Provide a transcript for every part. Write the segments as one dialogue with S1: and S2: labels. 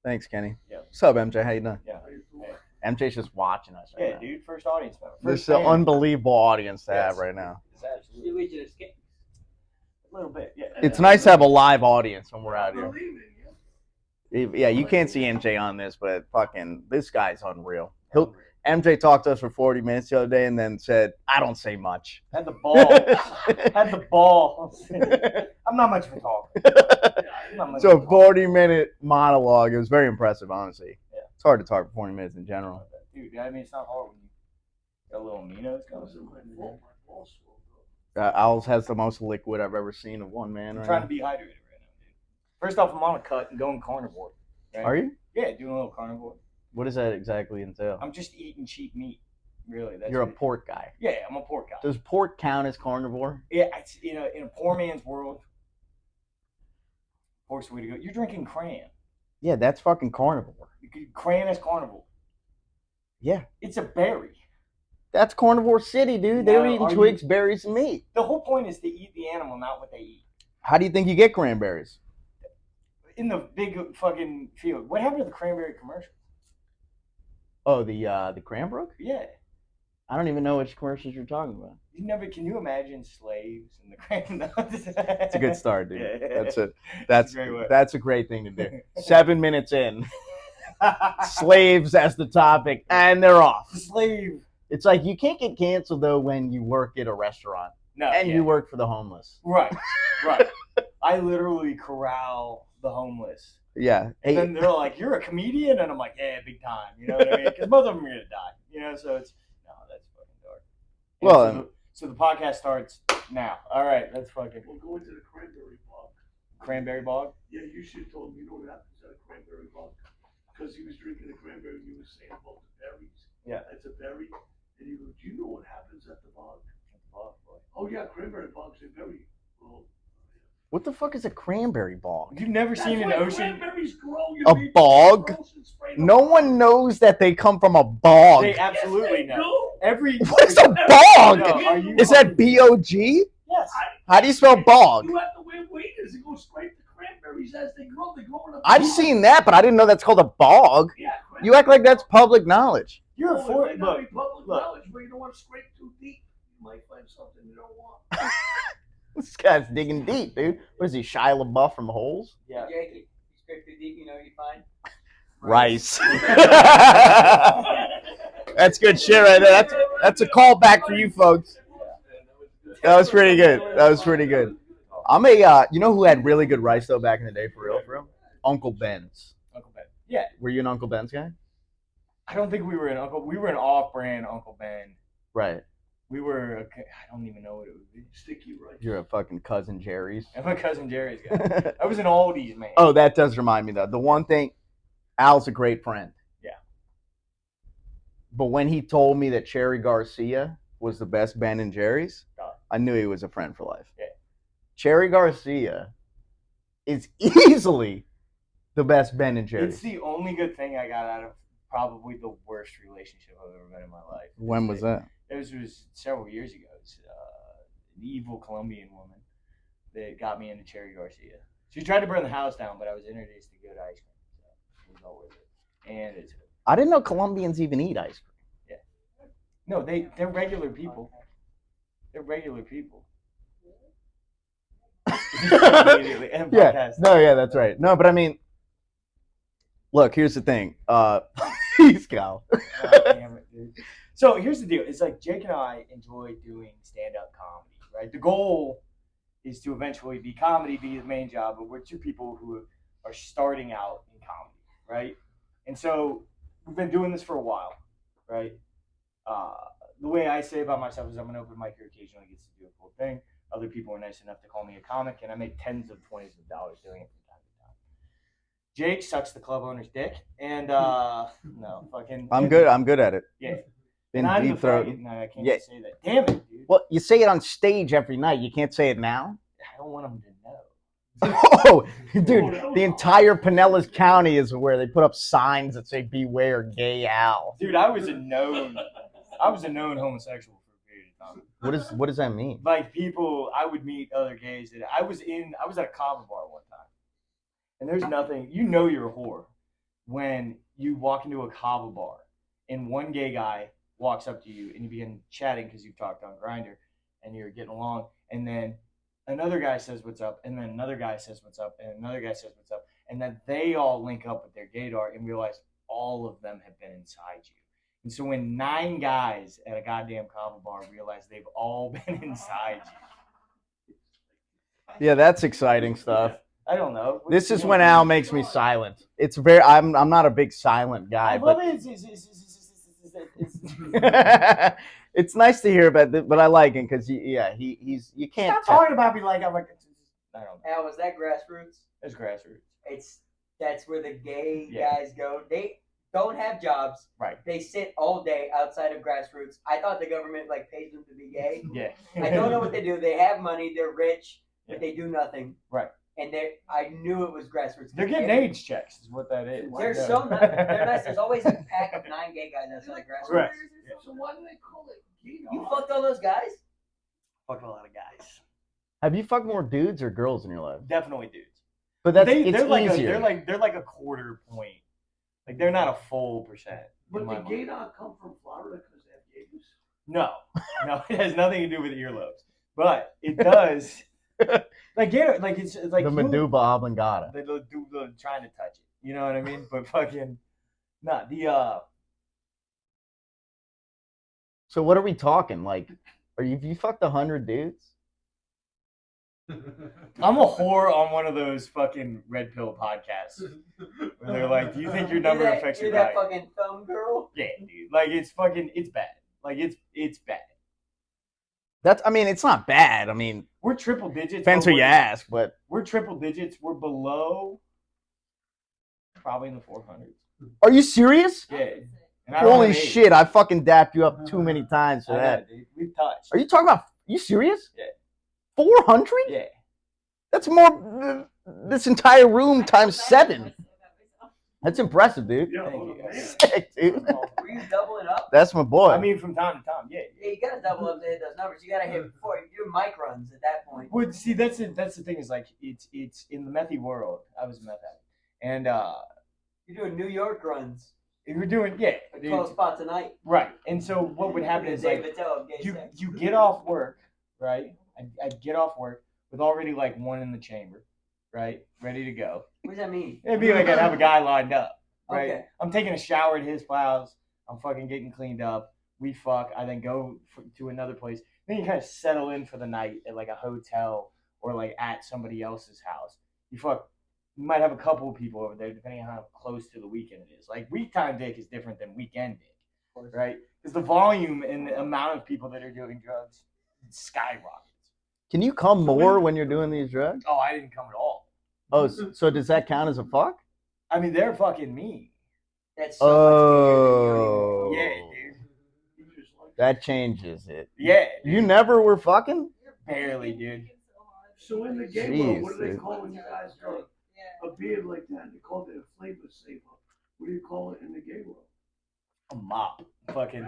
S1: Thanks, Kenny.
S2: Yeah.
S1: What's up, MJ? How you doing?
S2: Yeah.
S1: MJ's just watching us right
S2: Yeah,
S1: now.
S2: dude. First audience member.
S1: This
S2: First
S1: is an
S2: fan.
S1: unbelievable audience to have
S2: Yes.
S1: right now.
S2: It's absolutely. A little bit, yeah.
S1: It's nice to have a live audience when we're out here. Yeah, you can't see MJ on this, but fucking this guy's unreal. MJ talked to us for 40 minutes the other day and then said, I don't say much.
S2: Had the ball. Had the ball. I'm not much of a talker.
S1: So a 40-minute monologue. It was very impressive, honestly.
S2: Yeah.
S1: It's hard to talk for 40 minutes in general.
S2: Dude, I mean, it's not hard when you got a little Minos going.
S1: Owls has the most liquid I've ever seen of one man
S2: I'm
S1: right
S2: trying
S1: now.
S2: to be hydrated right now, dude. First off, I'm on a cut and going carnivore. Right?
S1: Are you?
S2: Yeah, doing a little carnivore.
S1: What does that exactly entail?
S2: I'm just eating cheap meat. Really, that's
S1: You're a pork guy.
S2: Yeah, I'm a pork guy.
S1: Does pork count as carnivore?
S2: Yeah, it's, in a poor man's world, pork's the way to go. You're drinking cran.
S1: Yeah, that's fucking carnivore.
S2: Cran is carnivore.
S1: Yeah.
S2: It's a berry.
S1: That's carnivore city, dude. They're eating twigs, berries, and meat.
S2: The whole point is to eat the animal, not what they eat.
S1: How do you think you get cranberries?
S2: In the big fucking field. What happened to the cranberry commercial?
S1: Oh, the Cranbrook?
S2: Yeah.
S1: I don't even know which commercials you're talking about.
S2: You never can you imagine slaves in the cran?
S1: It's a good start, dude.
S2: Yeah.
S1: That's a great thing to do. 7 minutes in. Slaves as the topic, and they're off.
S2: Slave.
S1: It's like you can't get canceled though when you work at a restaurant.
S2: No.
S1: And you work for the homeless.
S2: Right. Right. I literally corral the homeless.
S1: Yeah.
S2: And then they're like, "You're a comedian," and I'm like, "Yeah, big time." You know what I mean? Because both of them are gonna die. You know, so it's that's fucking dark. And
S1: well,
S2: so the podcast starts now. All right, that's fucking.
S3: We'll go into the cranberry bog.
S2: Cranberry bog?
S3: Yeah, you should have told him. You know what happens at a cranberry bog? Because he was drinking the cranberry, he was saying about the berries.
S2: Yeah.
S3: It's a berry. And he goes, "Do you know what happens at the bog?" Oh yeah, cranberry bogs are very well.
S1: What the fuck is a cranberry bog?
S2: You've never seen an ocean.
S3: Cranberries grow.
S1: A bog? No one knows that they come from a bog.
S2: They absolutely know.
S1: What is a bog?
S2: No,
S1: is that B-O-G?
S2: Yes.
S1: How do you spell bog?
S3: You have to wear waders and go scrape the cranberries as they grow. They grow in a
S1: I've seen that, but I didn't know that's called a bog.
S3: Yeah.
S1: You act like that's public knowledge.
S2: You're a four.
S3: Look, public knowledge, but you don't want to scrape too deep. You might find something you don't want.
S1: This guy's digging deep, dude. What is he, Shia LaBeouf from Holes?
S2: Yeah.
S4: Jake, you scrape too deep, you know what you find?
S1: Rice. That's good shit right there. That's a callback for you folks. That was pretty good. I'm a, you know who had really good rice though back in the day, for real? Uncle Ben's.
S2: Uncle Ben. Yeah.
S1: Were you an Uncle Ben's guy?
S2: I don't think we were an off-brand Uncle Ben.
S1: Right.
S2: We were, I don't even know what it would be.
S3: Sticky rice.
S1: You're a fucking Cousin Jerry's.
S2: I'm a Cousin Jerry's guy. I was an Aldi's man.
S1: Oh, that does remind me though. The one thing, Al's a great friend.
S2: Yeah.
S1: But when he told me that Cherry Garcia was the best Ben and Jerry's, I knew he was a friend for life.
S2: Yeah.
S1: Cherry Garcia is easily the best Ben and Jerry's.
S2: It's the only good thing I got out of probably the worst relationship I've ever been in my life.
S1: When was that?
S2: It was several years ago. It's an evil Colombian woman that got me into Cherry Garcia. She tried to burn the house down, but I was introduced to good ice cream, so it was all worth it. And it's.
S1: I didn't know Colombians even eat ice cream.
S2: Yeah. No, they're regular people. They're regular people.
S1: Yeah. No, yeah, that's right. No, but I mean, look, here's the thing. Please go.
S2: Damn it, dude. So here's the deal. It's like Jake and I enjoy doing stand-up comedy, right? The goal is to eventually be the main job, but we're two people who are starting out in comedy, right? And so we've been doing this for a while, right? The way I say about myself is I'm an open mic who occasionally gets to do a full thing. Other people are nice enough to call me a comic, and I make tens of $20s doing it from time to time. Jake sucks the club owner's dick, and no, fucking.
S1: I'm good at it.
S2: Yeah.
S1: In
S2: I'm
S1: deep throat.
S2: No, I can't say that. Damn it, dude.
S1: Well, you say it on stage every night. You can't say it now?
S2: I don't want them to know.
S1: Oh, dude, the entire Pinellas County is where they put up signs that say "Beware, Gay Al."
S2: Dude, I was a known homosexual for a period of time.
S1: What does that mean?
S2: Like I would meet other gays that I was at a cover bar one time, And there's nothing, you know you're a whore when you walk into a kava bar and one gay guy walks up to you and you begin chatting because you've talked on Grindr and you're getting along, and then another guy says what's up, and then another guy says what's up, and another guy says what's up, and then they all link up with their gaydar and realize all of them have been inside you. And so when 9 guys at a goddamn kava bar realize they've all been inside you,
S1: Yeah, that's exciting stuff.
S2: I don't know.
S1: This is when Al makes me silent. It's very. I'm not a big silent guy,
S2: I
S1: but
S2: love it.
S1: it's nice to hear about it. But I like him because he's you can't.
S2: Stop talking about me like I'm like. I don't know.
S4: Al, was that grassroots?
S2: It's grassroots.
S4: That's where the gay
S2: Yeah.
S4: guys go. They don't have jobs.
S2: Right.
S4: They sit all day outside of grassroots. I thought the government like pays them to be gay.
S2: Yeah.
S4: I don't know what they do. They have money. They're rich,
S2: Yeah.
S4: but they do nothing.
S2: Right.
S4: And I knew it was grassroots.
S2: They're getting AIDS checks, is what that is.
S4: They're
S2: Yeah.
S4: so nice. They're nice. There's always a pack of 9 gay guys outside of grassroots.
S2: Right.
S3: So why do they call it gay
S4: You
S3: dog?
S4: fucked all those guys?
S2: Fucked a lot of guys.
S1: Have you fucked more dudes or girls in your life?
S2: Definitely dudes.
S1: But that's
S2: They're
S1: it's
S2: like
S1: easier.
S2: they're like a quarter point. Like they're not a full percent.
S3: But
S2: in my
S3: the
S2: mind.
S3: gay dog come from Florida because they have gays?
S2: No, it has nothing to do with earlobes, but it does. Like it's like
S1: the Medulla oblongata.
S2: They're trying to touch it. You know what I mean? But fucking, not the
S1: So what are we talking? Like, you fucked 100 dudes?
S2: I'm a whore on one of those fucking red pill podcasts where they're like, "Do you think your number affects your
S4: You're that
S2: diet?"
S4: fucking thumb girl?
S2: Yeah, dude. Like it's bad. Like it's bad.
S1: That's. I mean, it's not bad. I mean,
S2: We're triple digits.
S1: depends
S2: but
S1: who you ask, but
S2: We're triple digits. We're below, probably in the 400s.
S1: are you serious?
S2: Yeah. And I don't
S1: Holy
S2: have AIDS.
S1: shit! I fucking dapped you up too many times for
S2: I know,
S1: that.
S2: dude. We've touched.
S1: Are you talking about? You serious?
S2: Yeah.
S1: 400?
S2: Yeah.
S1: That's more. This entire room times 7. That's impressive, dude.
S3: Yeah,
S2: Thank you,
S3: man.
S2: guys.
S1: Sick, dude.
S4: Were you doubling up?
S1: That's my boy.
S2: I mean, from time to time, yeah.
S4: Yeah, you gotta double up to hit those numbers. You gotta hit before your mic runs at that point.
S2: Well, see, that's the thing is like it's in the methy world. I was a meth addict, and
S4: You're doing New York runs,
S2: if we're doing dude,
S4: 12 spots a night.
S2: right. And so what would happen is like
S4: David Tell of gay
S2: you
S4: sex.
S2: you get off work, right? I'd get off work with already like one in the chamber, right, ready to go.
S4: What does that mean?
S2: It'd be like I'd have a guy lined up, right?
S4: Okay.
S2: I'm taking a shower at his house. I'm fucking getting cleaned up. We fuck. I then go to another place. Then you kind of settle in for the night at like a hotel or like at somebody else's house. You fuck. You might have a couple of people over there, depending on how close to the weekend it is. Like week time dick is different than weekend dick, right? Because the volume and the amount of people that are doing drugs skyrockets.
S1: Can you come more when you're doing these drugs?
S2: Oh, I didn't come at all.
S1: Oh, so does that count as a fuck?
S2: I mean, they're fucking mean.
S4: That's so much
S1: Oh.
S2: Yeah, dude.
S3: You just like
S1: That changes it.
S2: Yeah,
S1: You never were fucking?
S2: barely, dude.
S3: So in the gay
S1: Jeez,
S3: world, what do they
S1: dude.
S3: call when you guys drink a beer like that? They call it a flavor saver. What do you call it in the gay world?
S2: A mop. Fucking.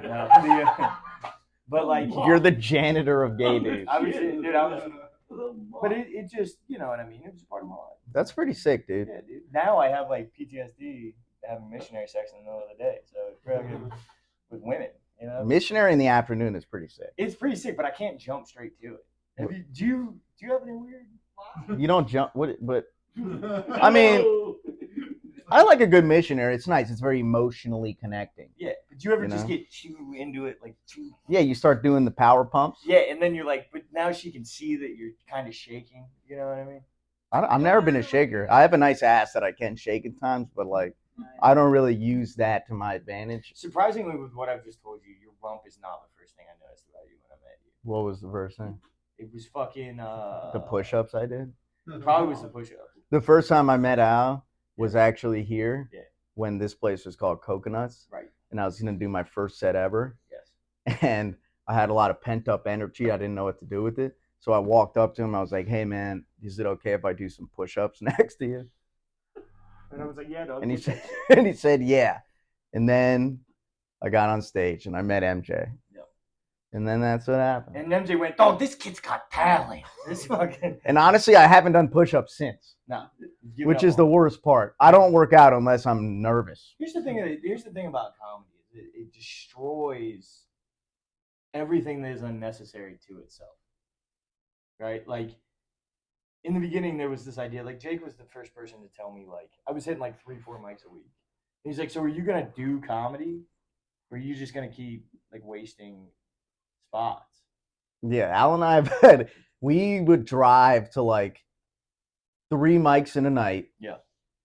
S2: But like,
S1: You're the janitor of gay dudes.
S2: I was, dude. I was.
S3: The mop.
S2: But it just, you know what I mean. It was part of my life.
S1: That's pretty sick, dude.
S2: Yeah, dude. Now I have like PTSD having missionary sex in the middle of the day, so it's fucking with women. You know,
S1: Missionary in the afternoon is pretty sick.
S2: it's pretty sick, but I can't jump straight to it. Do you have any weird?
S1: You don't jump. But I mean, I like a good missionary. It's nice. It's very emotionally connecting.
S2: Yeah, but do you ever
S1: You
S2: just
S1: know?
S2: get too into it, like too?
S1: Yeah, you start doing the power pumps.
S2: Yeah, and then you're like, but now she can see that you're kind of shaking. You know what I mean?
S1: I've never been a shaker. I have a nice ass that I can shake at times, but like I don't really use that to my advantage.
S2: Surprisingly, with what I've just told you, your rump is not the first thing I noticed about you when I met you.
S1: What was the first thing?
S2: It was fucking
S1: The push-ups I did.
S2: Probably was the push-ups.
S1: The first time I met Al was actually here
S2: Yeah.
S1: when this place was called Coconuts,
S2: Right.
S1: and I was gonna do my first set ever,
S2: Yes.
S1: and I had a lot of pent-up energy. I didn't know what to do with it, so I walked up to him. I was like, "Hey, man, is it okay if I do some push-ups next to you?"
S2: And I was like, yeah, dog.
S1: And he said, and he said, "Yeah." And then I got on stage and I met MJ.
S2: Yep.
S1: And then that's what happened.
S2: And MJ went, "Oh, this kid's got talent." This fucking
S1: And honestly, I haven't done push-ups since, which is the worst part. I don't work out unless I'm nervous.
S2: Here's the thing. Here's the thing about comedy: is it destroys everything that is unnecessary to itself. Right? Like in the beginning, there was this idea. Like Jake was the first person to tell me. Like I was hitting like 3-4 mics a week. And he's like, "So are you gonna do comedy, or are you just gonna keep like wasting spots?"
S1: Yeah, Al and I have had, we would drive to like 3 mics in a night.
S2: Yeah.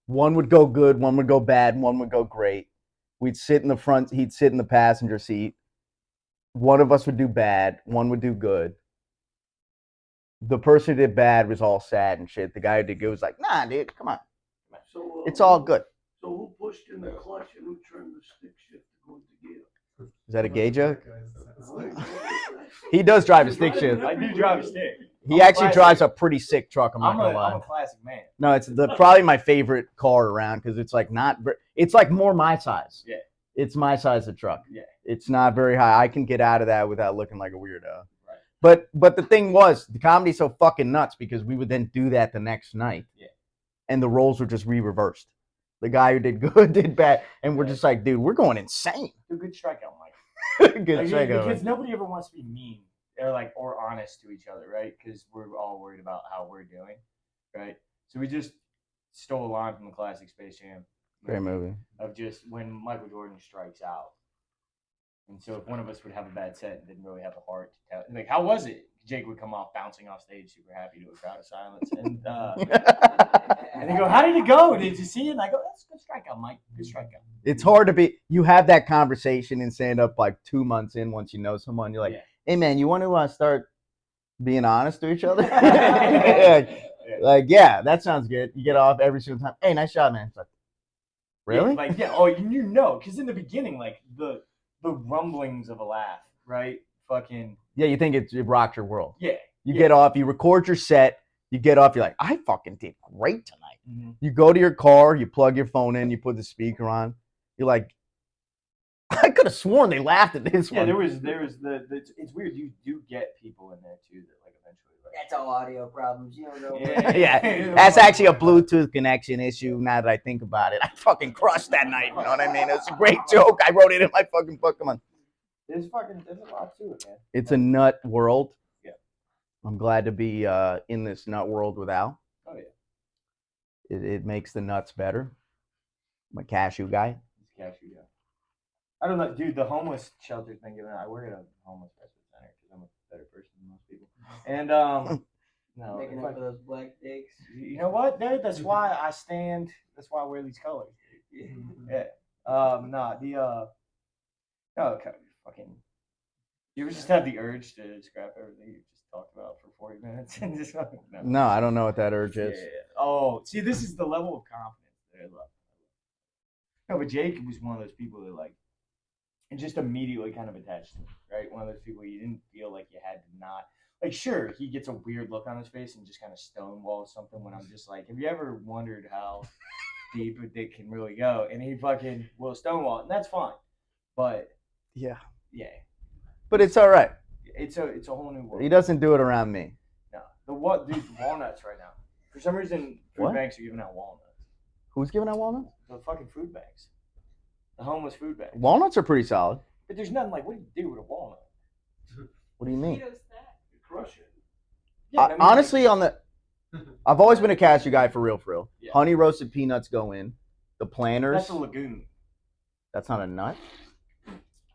S1: One would go good, one would go bad, and one would go great. We'd sit in the front, he'd sit in the passenger seat. One of us would do bad, one would do good. The person who did bad was all sad and shit. The guy who did good was like, "Nah, dude, come on.
S3: So,
S1: It's all good."
S3: So who pushed in the clutch and who turned the stick shift to go into gear?
S1: Is that a gay joke? He does drive a stick shift.
S2: I do drive a stick.
S1: He actually drives a pretty sick truck, I'm not
S2: I'm
S1: gonna lie.
S2: a classic man.
S1: No, it's probably my favorite car around because it's like it's like more my size.
S2: Yeah.
S1: It's my size of truck.
S2: Yeah.
S1: It's not very high. I can get out of that without looking like a weirdo.
S2: Right.
S1: But the thing was, the comedy's so fucking nuts because we would then do that the next night.
S2: Yeah.
S1: And the roles were just reversed. The guy who did good did bad, and we're just like, dude, we're going insane.
S2: Do a good strikeout, Mike.
S1: Good strikeout.
S2: Because nobody ever wants to be mean or honest to each other, right? Because we're all worried about how we're doing, right? So we just stole a line from the classic Space Jam.
S1: Great movie.
S2: Of just when Michael Jordan strikes out. And so if one of us would have a bad set and didn't really have the heart to tell, like, how was it? Jake would come off bouncing off stage, super happy to a crowd of silence. And they go, "How did it go? Did you see it?" And I go, "That's a good strikeout, Mike. Good strikeout."
S1: It's hard to be. You have that conversation in stand up like 2 months in once you know someone. You're like,
S2: Yeah.
S1: "Hey man, you want to start being honest to each other?"
S2: Yeah.
S1: Like, yeah, that sounds good. You get off every single time. "Hey, nice shot, man." It's like, really?
S2: Yeah, like, yeah. Oh, you know, because in the beginning, like the rumblings of a laugh, right? Fucking
S1: Yeah, you think it rocked your world.
S2: yeah.
S1: You get off, you record your set, you get off, you're like, "I fucking did great tonight."
S2: Mm-hmm.
S1: You go to your car, you plug your phone in, you put the speaker on. You're like, I could have sworn they laughed at this
S2: Yeah,
S1: one.
S2: there was the it's weird. You do get people in there too that like eventually like
S4: That's all audio problems. You don't know.
S1: Yeah, that's actually a Bluetooth connection issue. Now that I think about it, I fucking crushed that night. You know what I mean? It's a great joke. I wrote it in my fucking book. Come on,
S2: there's a lot to it, man.
S1: it's a nut world.
S2: Yeah.
S1: I'm glad to be in this nut world with Al.
S2: Oh yeah,
S1: It makes the nuts better. I'm a cashew guy.
S2: it's cashew. Yeah. I don't know, dude. The homeless shelter's been given out. I work at a homeless respite center because I'm a better person than most people. And no,
S4: Making up for those black dicks.
S2: you know what, dude? That's why I stand. That's why I wear these colors. Yeah. No, okay, fucking. You ever just have the urge to scrap everything you just talked about for 40 minutes and just fucking no.
S1: No, I don't know what that urge is.
S2: Yeah. Oh, see, this is the level of confidence that I love. No, but Jake was one of those people that like, and just immediately kind of attached to me, right? One of those people you didn't feel like you had to not. Like, sure, he gets a weird look on his face and just kind of stonewalls something when I'm just like, have you ever wondered how deep a dick can really go? And he fucking will stonewall, and that's fine. But
S1: Yeah,
S2: yeah,
S1: but it's all right.
S2: it's a whole new world.
S1: He doesn't do it around me.
S2: No, the walnuts right now. For some reason, food
S1: What?
S2: banks are giving out walnuts.
S1: Who's giving out walnuts?
S2: The fucking food banks. The homeless food banks.
S1: Walnuts are pretty solid.
S2: But there's nothing like, what do you do with a walnut?
S1: What do you mean?
S3: You crush it.
S2: Yeah, I mean,
S1: Honestly, I've always been a cashew guy for real.
S2: Yeah.
S1: Honey roasted peanuts go in. The planters.
S2: that's a lagoon.
S1: That's not a nut.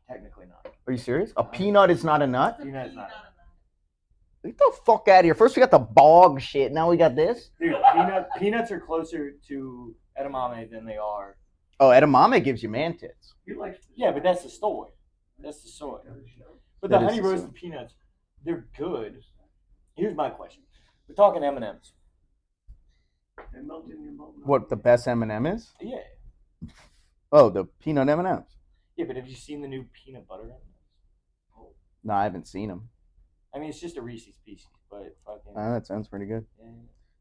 S2: Technically not.
S1: Are you serious? A peanut is not a nut?
S2: Peanut's not.
S1: Get the fuck out of here. First we got the bog shit. Now we got this.
S2: Dude, peanuts are closer to edamame than they are.
S1: Oh, edamame gives you man tits.
S3: He likes to
S2: Yeah, but that's the soy. That's the soy. But
S1: That
S2: the
S1: is
S2: honey
S1: the
S2: roasted
S1: soy.
S2: peanuts, they're good. Here's my question: we're talking M&Ms.
S3: They melt in your mouth.
S1: What the best M&M is?
S2: Yeah,
S1: Oh, the peanut M&Ms.
S2: yeah. But have you seen the new peanut butter M&Ms?
S1: No, I haven't seen them.
S2: I mean, it's just a Reese's Pieces, but fucking.
S1: That sounds pretty good.
S2: Yeah.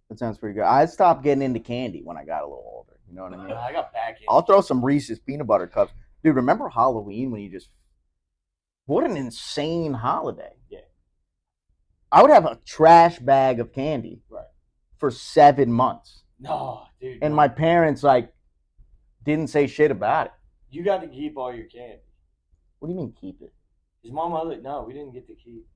S1: That sounds pretty good. I stopped getting into candy when I got a little older. You know what I mean?
S2: I got back in.
S1: I'll throw some Reese's peanut butter cups. Dude, remember Halloween when you just What an insane holiday.
S2: Yeah.
S1: I would have a trash bag of candy
S2: Right.
S1: for 7 months.
S2: No, dude.
S1: And
S2: no.
S1: my parents, like, didn't say shit about it.
S2: You got to keep all your candy.
S1: What do you mean keep it?
S2: His mom, no, we didn't get to keep.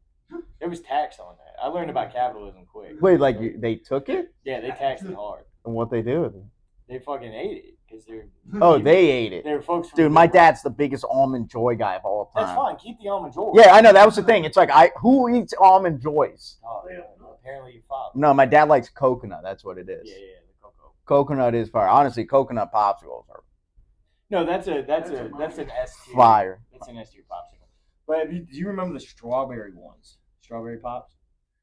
S2: There was tax on that. I learned about capitalism quick.
S1: Wait, like, they took it?
S2: Yeah, they taxed it hard.
S1: And what they do with it?
S2: They fucking ate it because they're.
S1: Oh, they ate it.
S2: They're folks. From
S1: Dude, my dad's the biggest Almond Joy guy of all time.
S2: That's fine. Keep the almond joy.
S1: Yeah, I know. That was the thing. It's like, who eats Almond Joys?
S2: Oh, yeah. Apparently you father.
S1: No, my dad likes coconut. That's what it is.
S2: Yeah, the cocoa.
S1: Coconut is fire. Honestly, coconut popsicles are
S2: No, that's an S tier.
S1: fire.
S2: That's an S tier popsicle. But do you remember the strawberry ones? Strawberry pops,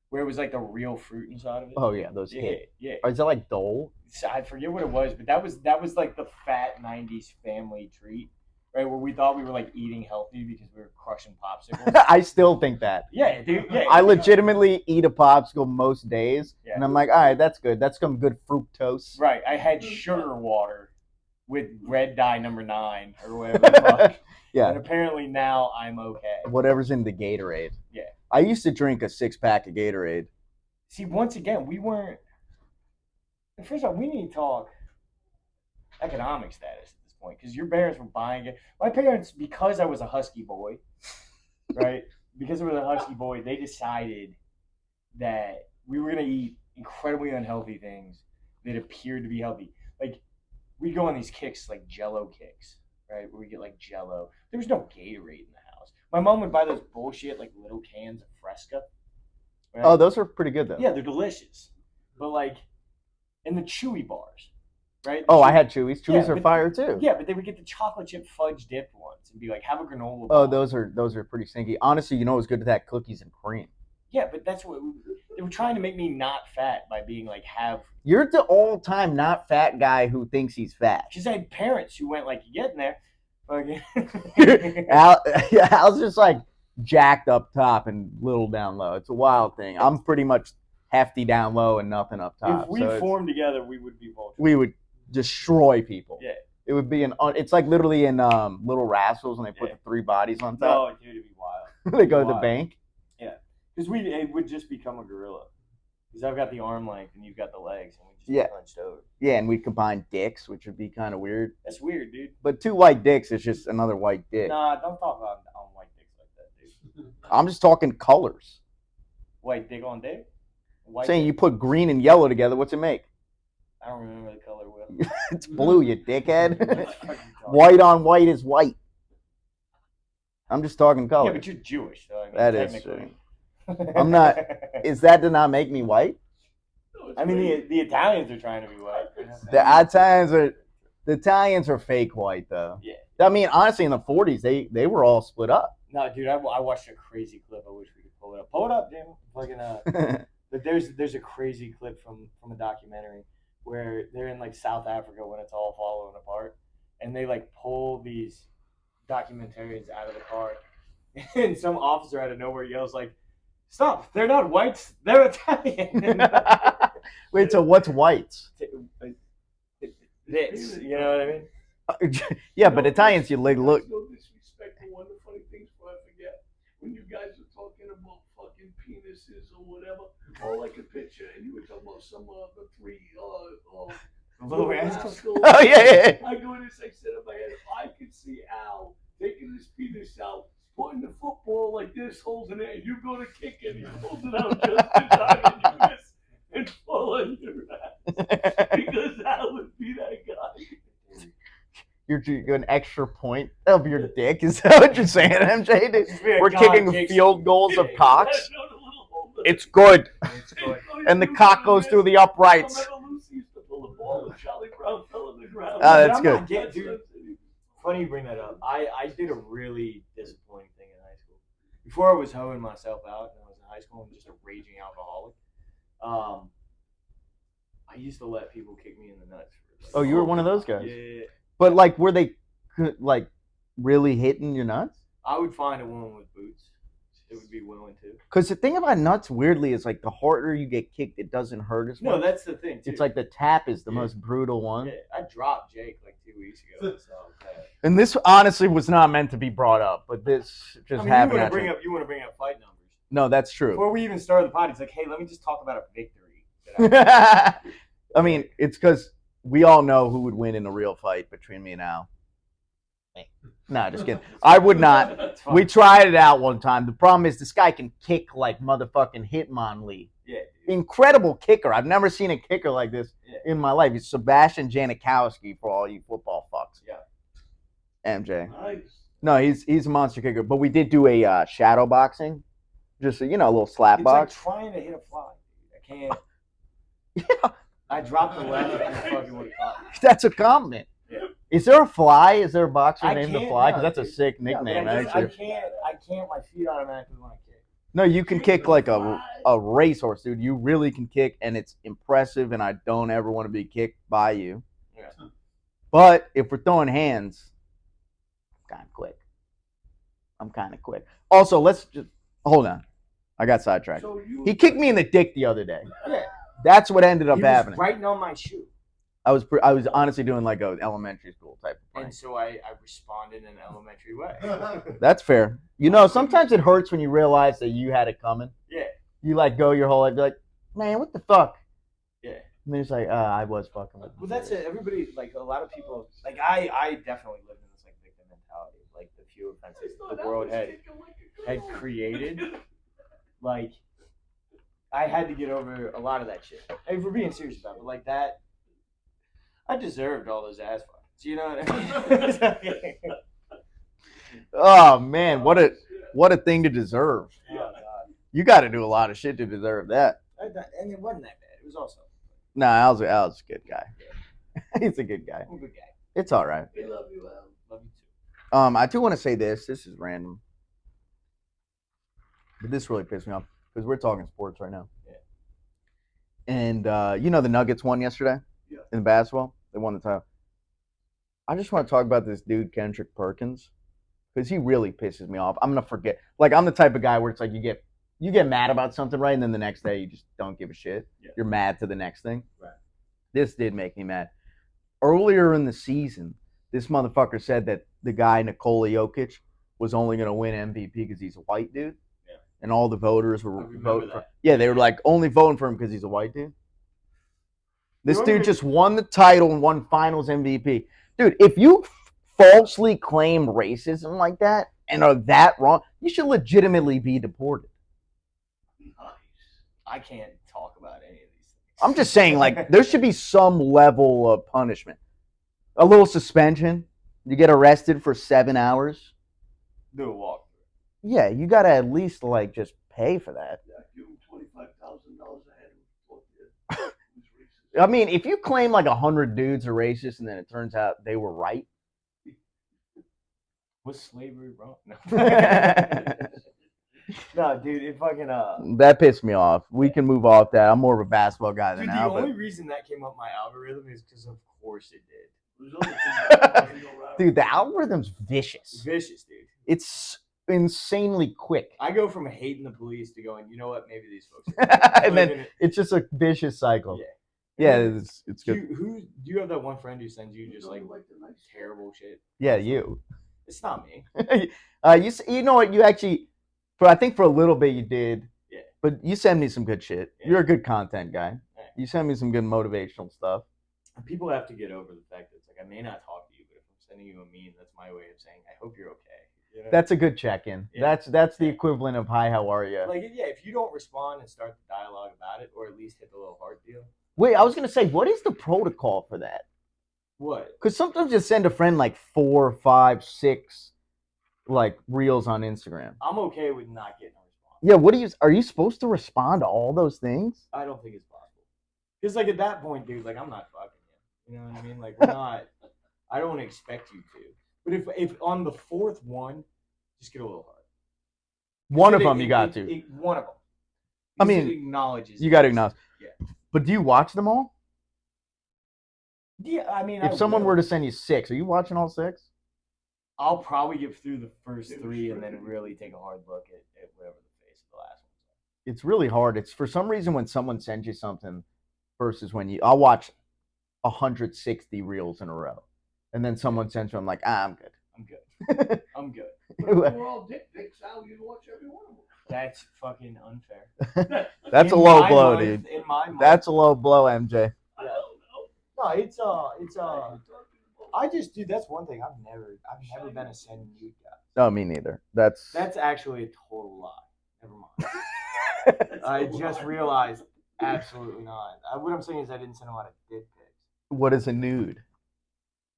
S2: where it was like the real fruit inside of it.
S1: Oh, yeah, those
S2: yeah,
S1: hit.
S2: yeah.
S1: Or is that like Dole?
S2: So I forget what it was, but that was like the fat '90s family treat, right? Where we thought we were like eating healthy because we were crushing popsicles.
S1: I still think that.
S2: Yeah, dude. Yeah.
S1: I legitimately eat a popsicle most days,
S2: Yeah.
S1: and I'm like, all right, that's good. That's some good fructose.
S2: Right. I had sugar water with red dye number 9 or whatever the fuck.
S1: Yeah.
S2: And apparently now I'm okay.
S1: Whatever's in the Gatorade.
S2: Yeah.
S1: I used to drink a 6-pack of Gatorade.
S2: See, once again, we weren't. First of all, we need to talk economic status at this point because your parents were buying it. My parents, because I was a husky boy, right? Because I was a husky boy, they decided that we were going to eat incredibly unhealthy things that appeared to be healthy. Like, we go on these kicks, like Jello kicks, right? Where we get like Jello. There was no Gatorade in the house. My mom would buy those bullshit, like little cans of Fresca. Right?
S1: Oh, those are pretty good, though.
S2: Yeah, they're delicious. But like, and the Chewy bars, right?
S1: Oh, I had Chewies. Chewies
S2: Yeah,
S1: are fire, too.
S2: Yeah, but they would get the chocolate chip fudge dipped ones and be like, have a granola
S1: Oh,
S2: bar.
S1: those are pretty stinky. Honestly, you know what's good to that? Cookies and cream.
S2: Yeah, but that's what they were trying to make me not fat by being like, have.
S1: You're the all-time not fat guy who thinks he's fat.
S2: Because I had parents who went like, you getting there. Fucking.
S1: Al's just like jacked up top and little down low. It's a wild thing. I'm pretty much hefty down low and nothing up top.
S2: If we formed together, we would be vultures.
S1: We would destroy people.
S2: Yeah.
S1: It would be it's like literally in Little Rascals when they put the 3 bodies on top.
S2: No, dude, it'd be wild.
S1: They go to the
S2: Wild.
S1: bank.
S2: Yeah, because it would just become a gorilla. Because I've got the arm length and you've got the legs, and we just
S1: Yeah.
S2: get hunched over.
S1: Yeah, and we'd combine dicks, which would be kind of weird.
S2: That's weird, dude.
S1: But 2 white dicks is just another white dick.
S2: Nah, don't talk about on white dicks like that, dude.
S1: I'm just talking colors.
S2: White dick on dick? White
S1: Saying
S2: dick?
S1: you put green and yellow together, what's it make?
S2: I don't remember the color well.
S1: It's blue, you dickhead.
S2: What the fuck are you talking
S1: White on white is white. I'm just talking
S2: about?
S1: color.
S2: Yeah, but you're Jewish, so I mean,
S1: That is
S2: technically.
S1: I'm not. Is that to not make me white?
S2: I mean, the Italians are trying to be white.
S1: The Italians are fake white though.
S2: Yeah.
S1: I mean, honestly, in the 40s, they were all split up.
S2: No, dude, I watched a crazy clip. I wish we could pull it up. Pull it up, Jim. Fucking But there's a crazy clip from a documentary where they're in like South Africa when it's all falling apart, and they like pull these documentarians out of the car, and some officer out of nowhere yells like, "Stop! They're not whites. They're Italian."
S1: Wait, so what's whites?
S2: This, you know what I mean?
S1: Yeah, but Italians, you like look.
S3: No disrespect, but one of the funny things before I forget, when you guys were talking about fucking penises or whatever, or like a picture, and you were talking about some of the 3
S2: Little rascals.
S1: Oh yeah.
S3: I go in this, I said in my head, if I could see Al taking his penis out, putting the football like this, holding it, and you go to kick it, and he pulls it out just in time, and you miss and fall on your ass. Because Al would be that guy.
S1: You're an extra point of your dick. Is that what you're saying, MJ? We're kicking field goals of cocks. It's good.
S2: It's good.
S1: And the cock goes through the uprights.
S3: Lucy used to pull the ball, and Charlie Brown fell on the ground.
S1: Oh, that's
S2: I'm
S1: good.
S2: not getting- dude, funny you bring that up. I did a really disappointing thing in high school. Before I was hoeing myself out and I was in high school and just a raging alcoholic, I used to let people kick me in the nuts.
S1: Oh, you were one of those guys.
S2: Yeah.
S1: But like, were they like really hitting your nuts?
S2: I would find a woman with boots It would be willing to.
S1: Because the thing about nuts, weirdly, is like the harder you get kicked, it doesn't hurt as much.
S2: No, that's the thing. Too.
S1: It's like the tap is the
S2: Yeah.
S1: most brutal one.
S2: Yeah, I dropped Jake like 2 weeks ago. So
S1: And this honestly was not meant to be brought up, but this just happened.
S2: You want to bring up fight numbers.
S1: No, that's true.
S2: Before we even started the pod, it's like, hey, let me just talk about a victory.
S1: I mean, it's because we all know who would win in a real fight between me and Al. No, just kidding. I would not. We tried it out one time. The problem is this guy can kick like motherfucking Hitmonlee.
S2: Yeah.
S1: Incredible kicker. I've never seen a kicker like this
S2: Yeah.
S1: in my life. He's Sebastian Janikowski for all you football fucks.
S2: Yeah.
S1: MJ.
S3: Nice.
S1: No, he's a monster kicker. But we did do a shadow boxing. Just a little slap
S2: It's
S1: box.
S2: like trying to hit a fly. I can't.
S1: Yeah.
S2: I dropped the left and fucking would have caught me.
S1: That's a compliment.
S2: Yeah.
S1: Is there a fly? Is there a boxer
S2: I
S1: named the
S2: can't,
S1: Fly?
S2: no,
S1: Because that's a sick
S2: Yeah,
S1: nickname,
S2: but I
S1: actually.
S2: can't. My feet automatically want to kick.
S1: No, you can kick like a racehorse, dude. You really can kick, and it's impressive, and I don't ever want to be kicked by you.
S2: Yeah.
S1: But if we're throwing hands, I'm kind of quick. Also, let's just hold on. I got sidetracked.
S3: So
S1: He kicked me in the dick the other day.
S2: Yeah.
S1: That's what ended up
S2: He was
S1: happening.
S2: biting on my shoe.
S1: I was honestly doing like an elementary school type of
S2: And
S1: prank.
S2: so I responded in an elementary way.
S1: That's fair. Sometimes it hurts when you realize that you had it coming.
S2: Yeah.
S1: You like go your whole life, be like, man, what the fuck?
S2: Yeah.
S1: And then it's like, I was fucking with
S2: Well, that's it. Everybody, like, a lot of people, like, I definitely lived in this, like, victim mentality. Like, the few offenses the world had created. Like, I had to get over a lot of that shit. Hey, if we're being serious about it, but, like, that, I deserved all those ass fights. You know what I mean?
S1: Oh man, what a thing to deserve.
S2: Oh, God.
S1: You got to do a lot of shit to deserve that.
S2: And it wasn't that bad. It was also.
S1: Nah, Al's a good guy. He's a good guy.
S2: I'm a good guy.
S1: It's all right.
S3: We love you, Al.
S2: Love you too.
S1: I do want to say this. This is random, but this really pissed me off because we're talking sports right now.
S2: Yeah.
S1: And the Nuggets won yesterday in basketball. They won the title. I just want to talk about this dude Kendrick Perkins because he really pisses me off. I'm gonna forget. Like I'm the type of guy where it's like you get mad about something, right, and then the next day you just don't give a shit.
S2: Yeah.
S1: You're mad to the next thing.
S2: Right.
S1: This did make me mad. Earlier in the season, this motherfucker said that the guy Nikola Jokic was only gonna win MVP because he's a white dude.
S2: Yeah.
S1: And all the voters were
S2: I remember
S1: voting for.
S2: that.
S1: Yeah, they were like only voting for him because he's a white dude. This
S2: Remember-
S1: dude just won the title and won Finals MVP. Dude, if you falsely claim racism like that and are that wrong, you should legitimately be deported.
S3: Nice.
S2: I can't talk about any of these things.
S1: I'm just saying, like, there should be some level of punishment. A little suspension. You get arrested for 7 hours.
S2: Do a walkthrough.
S1: Yeah, you gotta at least like just pay for that.
S3: Yeah, give him $25,000 a head. Who's racist?
S1: I mean, if you claim like 100 dudes are racist and then it turns out they were right,
S2: Was slavery wrong? No. No, dude, it fucking
S1: that pissed me off. We can move off that. I'm more of a basketball guy than
S2: Dude, the
S1: Al, but
S2: only reason that came up my algorithm is because of course it did.
S3: There's other things that doesn't go around.
S1: dude, the algorithm's vicious.
S2: Vicious, dude.
S1: It's insanely quick.
S2: I go from hating the police to going, you know what? Maybe these folks.
S1: And then it's just a vicious cycle.
S2: Yeah.
S1: Yeah, it's
S2: Do
S1: good.
S2: do you have that one friend who sends you just like
S3: the nice
S2: terrible shit?
S1: Yeah, you.
S2: It's not me.
S1: You know what? You actually, I think for a little bit you did.
S2: Yeah.
S1: But you send me some good shit.
S2: Yeah.
S1: You're a good content guy.
S2: Yeah.
S1: You send me some good motivational stuff.
S2: People have to get over the fact that it's like I may not talk to you, but if I'm sending you a meme, that's my way of saying I hope you're okay. You know?
S1: That's a good check-in.
S2: Yeah.
S1: That's the equivalent of hi, how are you?
S2: like yeah, if you don't respond and start the dialogue about it, or at least hit the little heart deal.
S1: Wait, I was gonna say, what is the protocol for that?
S2: What?
S1: Because sometimes you send a friend like 4, 5, 6, like reels on Instagram.
S2: I'm okay with not getting a response.
S1: Yeah, are you supposed to respond to all those things?
S2: I don't think it's possible. Because like at that point, dude, like I'm not fucking you. You know what I mean? Like we're not. I don't expect you to. But if on the fourth one, just get a little hard.
S1: One of them you got to.
S2: One of them.
S1: I
S2: Because
S1: mean,
S2: it acknowledges.
S1: You got to acknowledge.
S2: Yeah.
S1: But do you watch them all?
S2: Yeah, I mean,
S1: If someone were to send you 6, are you watching all 6?
S2: I'll probably get through the first 3 and then really take a hard look at whatever the
S1: it's really hard. It's for some reason when someone sends you something versus when I'll watch 160 reels in a row, and then someone sends you, I'm like, I'm good.
S2: I'm good. I'm good.
S3: But we're all dick pics, Al. You watch every one of them.
S2: That's fucking unfair.
S1: That's a
S2: In
S1: low
S2: my
S1: blow,
S2: month-
S1: dude.
S2: In my month.
S1: That's a low blow, MJ.
S3: I don't know.
S2: No, it's I just, dude. That's one thing I've never been a send nude guy.
S1: No, me neither. That's
S2: actually a total lie. Never mind. I just realized absolutely not. What I'm saying is I didn't send a lot of dick pics.
S1: what is a nude?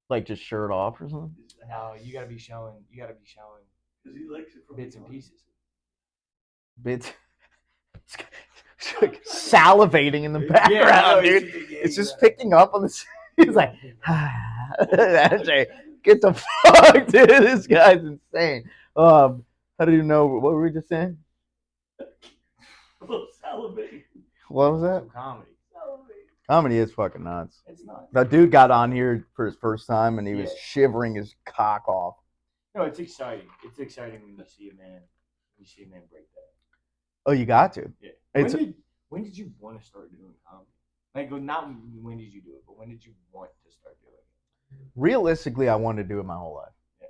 S1: Like just shirt off or something?
S2: No, you gotta be showing
S3: Because he likes it from
S2: bits and pieces.
S1: Bits. Salivating in the background, dude. It's just picking up on the. He's like, MJ, get the fuck, dude. This guy's insane. How do you know? What were we just saying?
S3: Salivate.
S1: What was that?
S2: Some comedy.
S1: Comedy is fucking nuts.
S2: It's not.
S1: That dude got on here for his first time and he was
S2: Yeah.
S1: shivering his cock off.
S2: No, it's exciting. It's exciting when you see a man. Break that.
S1: Oh, you got to.
S2: Yeah.
S1: It's
S2: When did you want to start doing comedy? Like, not when did you do it, but when did you want to start doing it?
S1: realistically, I wanted to do it my whole life.
S2: Yeah.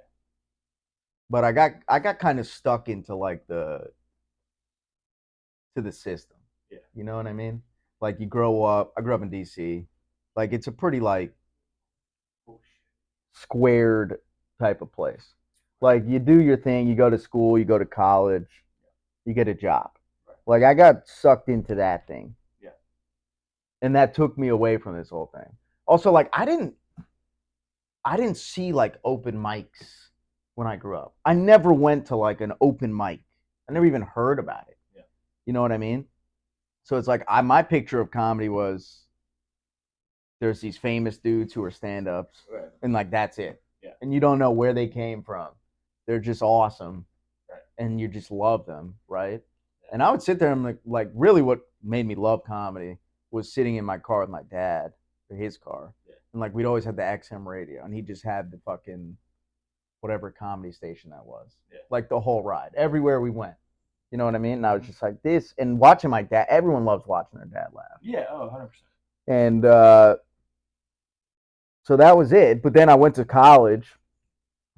S1: But I got kind of stuck into like the system.
S2: Yeah.
S1: You know what I mean? Like you grow up. I grew up in DC. Like it's a pretty like squared type of place. Like you do your thing. You go to school. You go to college. You get a job.
S2: Right.
S1: Like I got sucked into that thing.
S2: Yeah.
S1: And that took me away from this whole thing. Also, like I didn't see like open mics when I grew up. I never went to like an open mic. I never even heard about it.
S2: Yeah.
S1: You know what I mean? So it's like my picture of comedy was there's these famous dudes who are stand-ups,
S2: Right.
S1: and like that's it.
S2: Yeah.
S1: And you don't know where they came from. They're just awesome.
S2: Right.
S1: And you just love them, right? Yeah. And I would sit there and like really what made me love comedy was sitting in my car with my dad, or his car.
S2: Yeah.
S1: And like we'd always have the XM radio, and he just had the fucking whatever comedy station that was.
S2: Yeah.
S1: Like the whole ride, everywhere we went. You know what I mean? And I was just like this, and watching my dad. Everyone loves watching their dad laugh.
S2: Yeah. Oh, 100%.
S1: And so that was it. But then I went to college,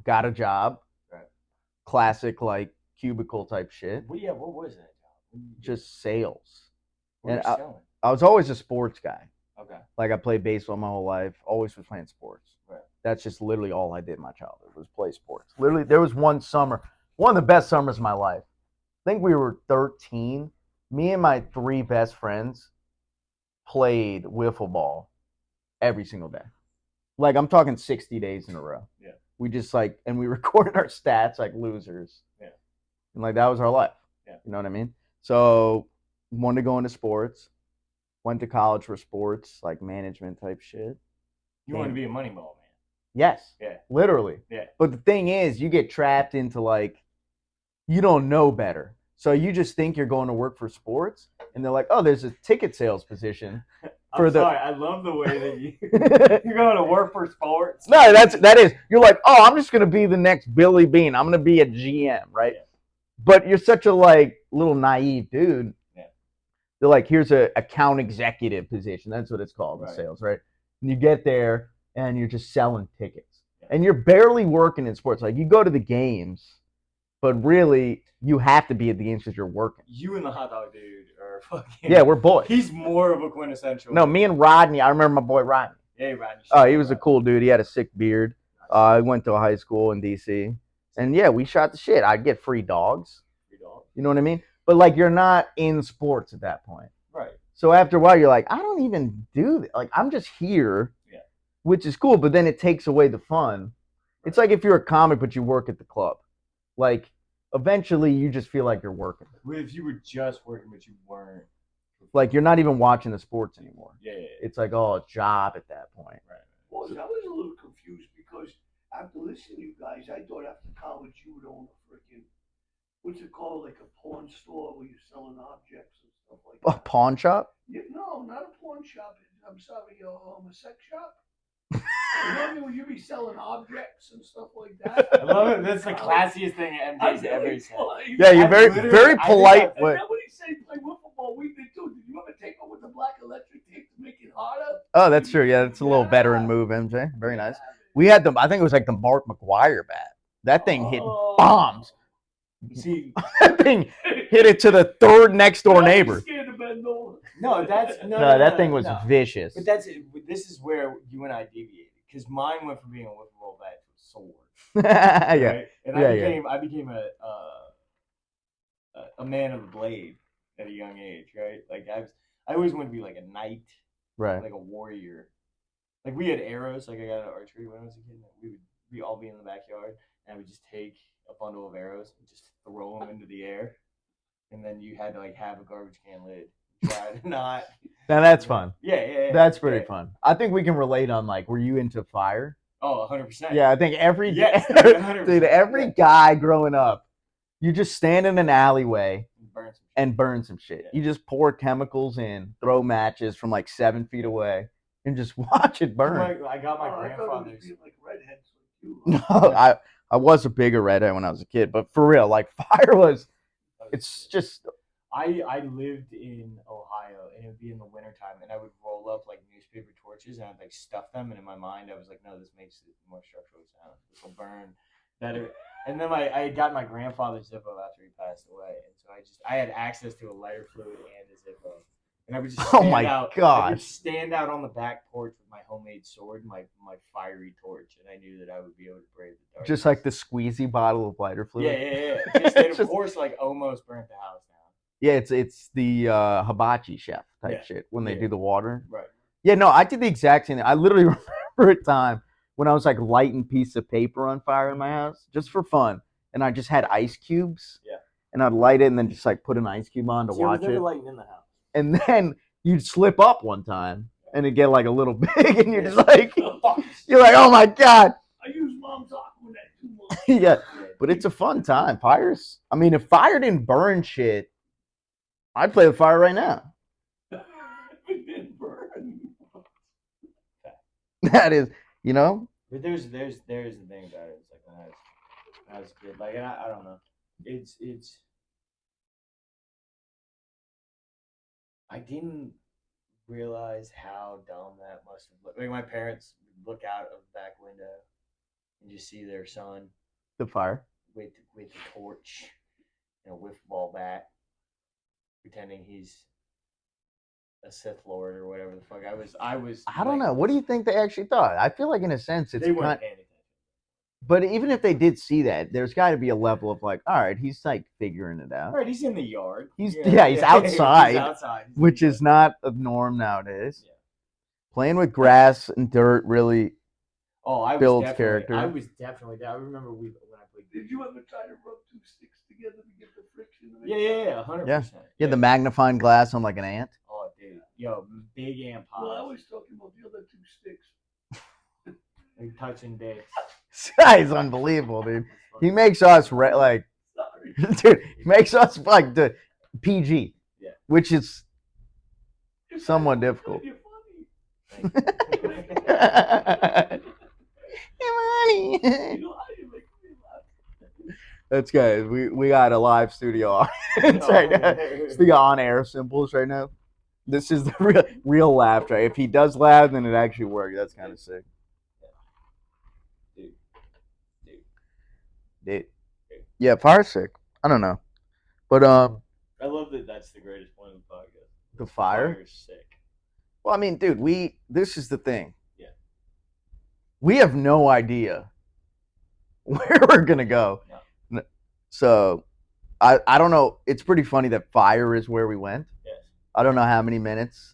S1: got a job,
S2: Right.
S1: Classic like cubicle type shit,
S2: Well, yeah. What was that job?
S1: just sales.
S2: What were you
S1: and
S2: selling?
S1: I was always a sports guy.
S2: Okay.
S1: Like I played baseball my whole life. Always was playing sports.
S2: Right.
S1: That's just literally all I did in my childhood was play sports. Literally, there was one summer, one of the best summers of my life. I think we were 13. Me and my 3 best friends played wiffle ball every single day. Like I'm talking 60 days in a row.
S2: Yeah.
S1: We just like, and we recorded our stats like losers.
S2: Yeah.
S1: And like that was our life.
S2: Yeah.
S1: You know what I mean? So wanted to go into sports. Went to college for sports, like management type shit.
S2: You want to be a money ball man.
S1: Yes.
S2: Yeah.
S1: Literally.
S2: Yeah.
S1: But the thing is, you get trapped into like, you don't know better. So you just think you're going to work for sports, and they're like, oh, there's a ticket sales position.
S2: I'm sorry. I love the way that you're going to work for sports.
S1: No, that is. You're like, oh, I'm just gonna be the next Billy Bean. I'm gonna be a GM, right?
S2: Yeah.
S1: But you're such a like little naive dude.
S2: Yeah.
S1: They're like, here's a account executive position. That's what it's called in
S2: Right.
S1: sales, right? And you get there and you're just selling tickets, and you're barely working in sports. Like you go to the games, but really you have to be at the games because you're working.
S2: You and the hot dog dude are fucking.
S1: Yeah, we're boys.
S2: He's more of a quintessential.
S1: No, me and Rodney. I remember my boy Rodney.
S2: Hey, Rodney.
S1: Oh, he was a cool dude. He had a sick beard. I went to a high school in DC, and yeah, we shot the shit. I'd get free dogs. You know what I mean? But like, you're not in sports at that point,
S2: Right.
S1: so after a while, you're like, I don't even do that. Like, I'm just here,
S2: Yeah.
S1: which is cool. But then it takes away the fun. It's like if you're a comic but you work at the club, like eventually you just feel like you're working.
S2: What if you were just working, but you weren't?
S1: Like you're not even watching the sports anymore.
S2: Yeah.
S1: It's like, oh, a job at that point.
S2: Right.
S3: Well, I was a little confused because after listening to you guys, I thought after college you would own a freaking, what's it called, like a pawn store where you're selling objects and stuff like
S1: A
S3: that.
S1: pawn shop?
S3: Yeah, no, not a pawn shop. I'm sorry, a sex shop. You know what I mean? Would you be selling objects and stuff like that?
S2: I love it. That's the classiest thing MJ's ever said.
S1: Yeah, you're
S2: I
S1: very
S2: literally-
S1: very
S2: I think
S1: polite.
S2: I-
S1: But
S3: Is that what he said? Play
S1: Oh, that's true. Yeah, that's a little veteran move, MJ. Very nice. We had I think it was like the Mark McGuire bat. That thing hit bombs.
S2: See,
S1: That thing hit it to the third next door neighbor.
S2: no, that's no,
S1: No, that thing was
S2: no.
S1: vicious.
S2: But that's it. This is where you and I deviated because mine went from being a wiffle ball bat to a sword.
S1: Yeah.
S2: Right? And I became a man of the blade at a young age, right? Like I always wanted to be like a knight,
S1: Right.
S2: like a warrior. Like we had arrows. Like I got an archery when I was a kid. We would all be in the backyard, and I would just take a bundle of arrows and just throw them into the air, and then you had to like have a garbage can lid. Try to not.
S1: Now that's fun.
S2: Yeah.
S1: That's pretty fun. I think we can relate on like, were you into fire?
S2: Oh, 100%.
S1: Yeah, I think every
S2: Yes, 100%.
S1: dude, every guy growing up, you just stand in an alleyway and burn some shit.
S2: Yeah.
S1: You just pour chemicals in, throw matches from like 7 feet away, and just watch it burn.
S2: I got my grandfather's.
S3: Like redheads like you.
S1: No, I was a bigger redhead when I was a kid, but for real, like fire was. It's just.
S2: I lived in Ohio, and it would be in the wintertime, and I would roll up like newspaper torches, and I'd like stuff them, and in my mind, I was like, no, this makes it more structurally sound. This will burn better. And then I had got my grandfather's Zippo after he passed away, and so I had access to a lighter fluid and a Zippo, and I would just stand out. I would stand out on the back porch with my homemade sword, my fiery torch, and I knew that I would be able to brave the dark.
S1: Just like the squeezy bottle of lighter fluid.
S2: Yeah. Just, of course, like almost burnt the house down.
S1: Yeah, it's the hibachi chef type shit when they do the water.
S2: Right.
S1: Yeah, no, I did the exact same thing. I literally remember a time when I was like lighting piece of paper on fire in my house just for fun, and I just had ice cubes.
S2: Yeah.
S1: And I'd light it and then just like put an ice cube on to watch it.
S2: Lighting in the house.
S1: And then you'd slip up one time and it'd get like a little big, and you're just like, you're like, oh my god.
S3: I use Mom's Aquanet too much.
S1: Yeah, but it's a fun time. Fires. I mean, if fire didn't burn shit, I'd play with fire right now.
S3: It didn't burn.
S1: That is, you know.
S2: But there's the thing about it. It's like when I was a kid, like, and I don't know. It's I didn't realize how dumb that must have looked. Like my parents would look out of the back window and just see their son
S1: The fire.
S2: with a torch and a wiffle ball bat, pretending he's a Sith Lord or whatever the fuck. I
S1: don't know. What do you think they actually thought? I feel like in a sense it's
S2: They weren't
S1: kind.
S2: paying attention.
S1: But even if they did see that, there's got to be a level of like, all right, he's like figuring it out.
S2: All right, he's in the yard.
S1: He's outside,
S2: He's outside.
S1: which is not a norm nowadays.
S2: Yeah.
S1: Playing with grass and dirt really.
S2: I
S1: builds character.
S2: I was definitely. I remember when I played.
S3: Did you ever try to rub two sticks together to get the friction?
S2: Yeah, 100%.
S1: Yeah, the magnifying glass on like an ant.
S2: Oh, dude, yo, big amp
S3: Well, I
S2: pods.
S3: was talking about the other two sticks.
S2: Like touching dicks.
S1: This guy's unbelievable, dude. He makes us like,
S3: Sorry.
S1: dude. He makes us like the PG,
S2: Yeah.
S1: which is
S3: It's
S1: somewhat
S3: not
S1: difficult.
S3: You're funny.
S1: Money.
S3: You know how you make me laugh.
S1: That's guys. We got a live studio audience right now. It's the on-air symbols right now. This is the real laugh track. If he does laugh, then it actually works. That's kind of sick. Dude. Yeah, fire's sick. I don't know, but
S2: I love that. That's the greatest point of the podcast.
S1: the fire.
S2: Fire's sick.
S1: Well, I mean, dude, this is the thing.
S2: Yeah.
S1: We have no idea where we're gonna go.
S2: No.
S1: So I don't know. It's pretty funny that fire is where we went.
S2: Yes.
S1: I don't know how many minutes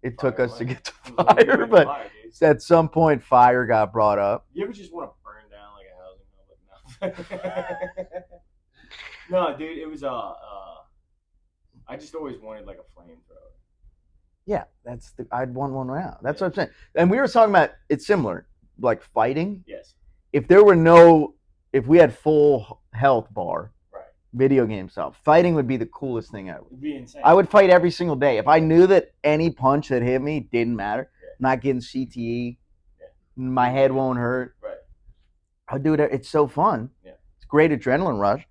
S1: it took us to get to
S2: It was like,
S1: fire,
S2: you're
S1: but
S2: fire, dude.
S1: at some point fire got brought up.
S2: You ever just want to burn down like a housing complex? No. No, dude, it was I just always wanted like a flamethrower.
S1: Yeah, I'd want one round. That's what I'm saying. And we were talking about it's similar, like fighting.
S2: Yes.
S1: If we had full health bar,
S2: Right.
S1: video game stuff, fighting would be the coolest thing ever.
S2: It'd be insane.
S1: I would fight every single day. If I knew that any punch that hit me didn't matter, not getting CTE, my head won't hurt.
S2: Right.
S1: I'd do it. It's so fun.
S2: Yeah.
S1: It's a great adrenaline rush.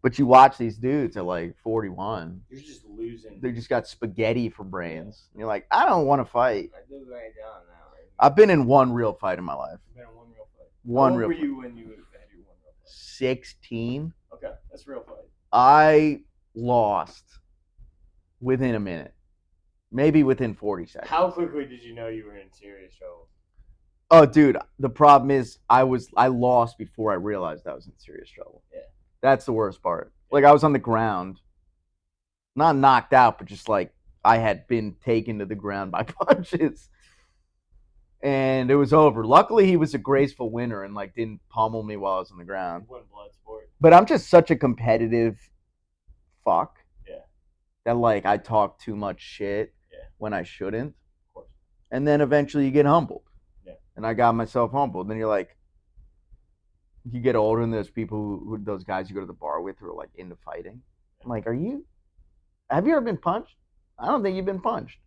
S1: But you watch these dudes at like 41.
S2: You're just losing.
S1: They just got spaghetti for brains. And you're like, I don't want to fight.
S4: I do right down now. Right?
S1: I've been in one real fight in my life.
S2: You've been in one real fight.
S1: One
S2: How old
S1: real
S2: were
S1: fight.
S2: you when you had your one real fight?
S1: 16.
S2: Okay, that's a real fight.
S1: I lost within a minute. Maybe within 40 seconds.
S2: How quickly did you know you were in serious trouble?
S1: Oh, dude, the problem is I lost before I realized I was in serious trouble.
S2: Yeah.
S1: That's the worst part. Like I was on the ground, not knocked out, but just like I had been taken to the ground by punches. And it was over. Luckily, he was a graceful winner and like didn't pummel me while I was on the ground.
S2: One blood sport.
S1: But I'm just such a competitive fuck.
S2: Yeah.
S1: That like I talk too much shit when I shouldn't.
S2: Of course.
S1: And then eventually you get humbled.
S2: Yeah.
S1: And I got myself humbled. Then you're like, you get older and there's people who those guys you go to the bar with who are like into fighting. I'm like, have you ever been punched? I don't think you've been punched.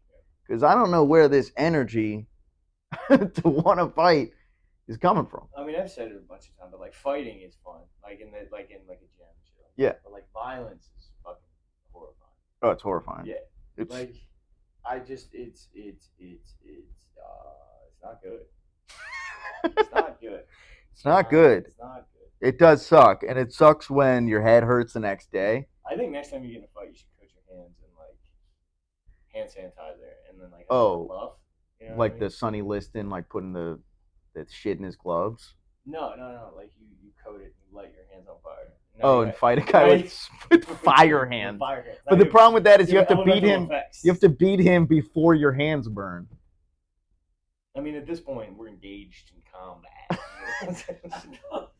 S1: Because I don't know where this energy to want to fight is coming from.
S2: I mean, I've said it a bunch of times, but like fighting is fun, like in a gym. Shit.
S1: Yeah.
S2: But like violence is fucking horrifying.
S1: Oh, it's horrifying.
S2: Yeah.
S1: It's
S2: Like, I just it's not good. It's not good.
S1: It's not good.
S2: It's not good.
S1: It does suck, and it sucks when your head hurts the next day.
S2: I think next time you get in a fight, you should coat your hands in like hand sanitizer and then like a
S1: Oh,
S2: glove. You know what
S1: Like
S2: I mean?
S1: the Sonny Liston, like putting the shit in his gloves.
S2: No. Like you coat it and you light your hands on fire. No,
S1: Oh,
S2: you
S1: and
S2: got-
S1: fight a guy with fire
S2: with
S1: hands.
S2: Fire hands.
S1: But the problem with that is you have to beat
S2: Elemental
S1: him.
S2: effects.
S1: You have to beat him before your hands burn.
S2: I mean, at this point, we're engaged in combat.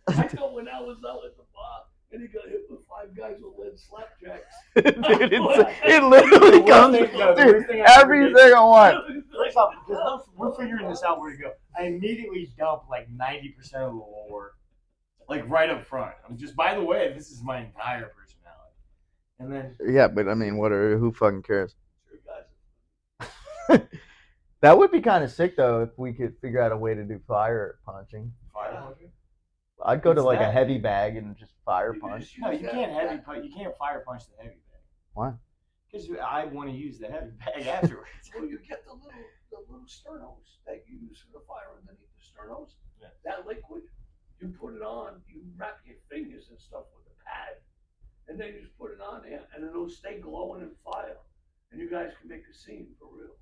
S3: I know when I was out at the bar and he got hit with 5 guys with lead slapjacks.
S1: Dude, it literally
S2: The
S1: comes,
S2: worst thing- the
S1: dude,
S2: worst thing I ever
S1: every
S2: did-
S1: single one.
S2: First off, because we're figuring this out where to go. I immediately dump like 90% of the lore, like right up front. I'm just, by the way, this is my entire personality. And then
S1: Yeah, but I mean, who fucking cares?
S3: Sure, guys.
S1: That would be kind of sick though if we could figure out a way to do fire punching.
S2: fire punching.
S1: I'd go to
S2: What's
S1: like a
S2: that?
S1: heavy bag and just fire
S3: You can
S1: punch.
S3: just
S2: No,
S3: use
S2: you
S3: that-
S2: can't
S3: that-
S2: you can't fire punch the heavy bag.
S1: Why?
S2: Because I want to use the heavy bag afterwards.
S3: Well, you get the little sternos that you use for the fire underneath the sternos.
S2: Yeah.
S3: That liquid, you put it on, you wrap your fingers and stuff with a pad, and then you just put it on there, and it'll stay glowing and fire, and you guys can make a scene for real.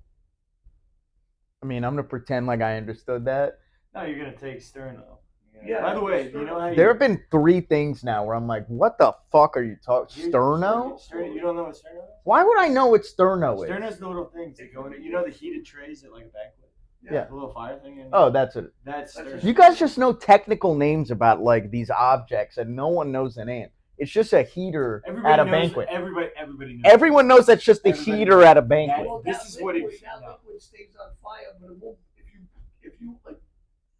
S1: I mean, I'm gonna pretend like I understood that.
S2: No, you're gonna take sterno.
S3: Yeah,
S2: By the way,
S3: sterno.
S2: do you know how you?
S1: There have been 3 things now where I'm like, what the fuck are you talking?
S2: you-
S1: Sterno?
S2: Sterno. You don't know what sterno is?
S1: Why would I know what sterno is?
S2: Sterno's the little things that go in it. You know the heated trays at like a banquet?
S1: Yeah.
S2: The little fire thing in
S1: Oh, that's it.
S2: That's
S3: That's
S2: sterno.
S1: You guys just know technical names about like these objects and no one knows the name. It's just a heater
S2: Everybody
S1: at a
S2: knows,
S1: banquet.
S2: Everybody knows.
S1: Everyone knows that's just the
S2: Everybody
S1: heater
S2: knows.
S1: at a banquet.
S3: Well,
S2: This
S3: that
S2: is what
S3: liquid,
S2: it's-
S3: that
S2: no.
S3: liquid stays on fire, but it won't.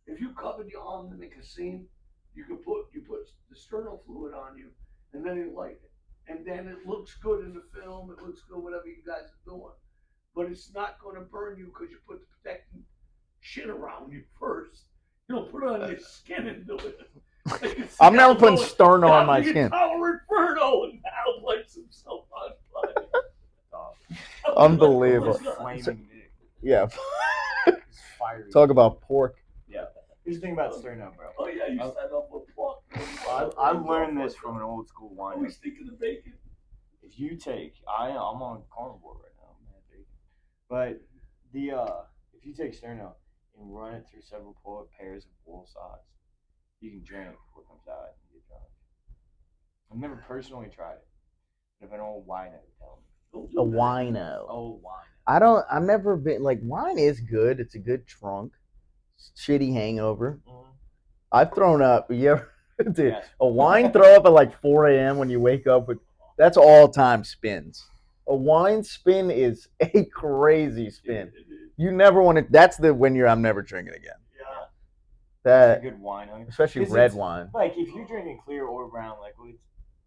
S3: If you covered your arm to make a scene, you put the sterno fluid on you, and then you light it, and then it looks good in the film. It looks good whatever you guys are doing, but it's not going to burn you because you put the protecting shit around you first. You don't put it on your skin and do it. Like you see
S1: I'm never
S3: how
S1: putting
S3: Nolan-
S1: sterno on
S3: how
S1: my
S3: you
S1: skin.
S3: Tower Inferno and now lights himself on fire.
S1: Unbelievable.
S2: Flaming dick.
S1: Yeah.
S2: It's fiery.
S1: Talk about pork.
S2: Here's the thing about sterno, bro.
S3: Oh yeah, you set up a plot.
S2: I've learned this from an old school
S3: I
S2: wine.
S3: always think of the bacon.
S2: If you take, I'm on carnivore right now, I'm not bacon. But if you take sterno and run it through several pairs of wool socks, you can drink it before it comes out and get drunk. I've never personally tried it, but if an old wino would tell me.
S3: Don't do
S1: A
S3: that.
S1: wino.
S2: Old wino.
S1: I've never been like wine is good. It's a good trunk. Shitty hangover. I've thrown up. You ever dude,
S2: Yes.
S1: a wine throw up at like 4 a.m. when you wake up with that's all time spins. A wine spin is a crazy spin. You never want to that's the when you're I'm never drinking again.
S3: Yeah.
S1: That
S2: A good wine.
S1: especially
S2: 'Cause
S1: red
S2: it's-
S1: wine.
S2: Like if you're drinking clear or brown liquids,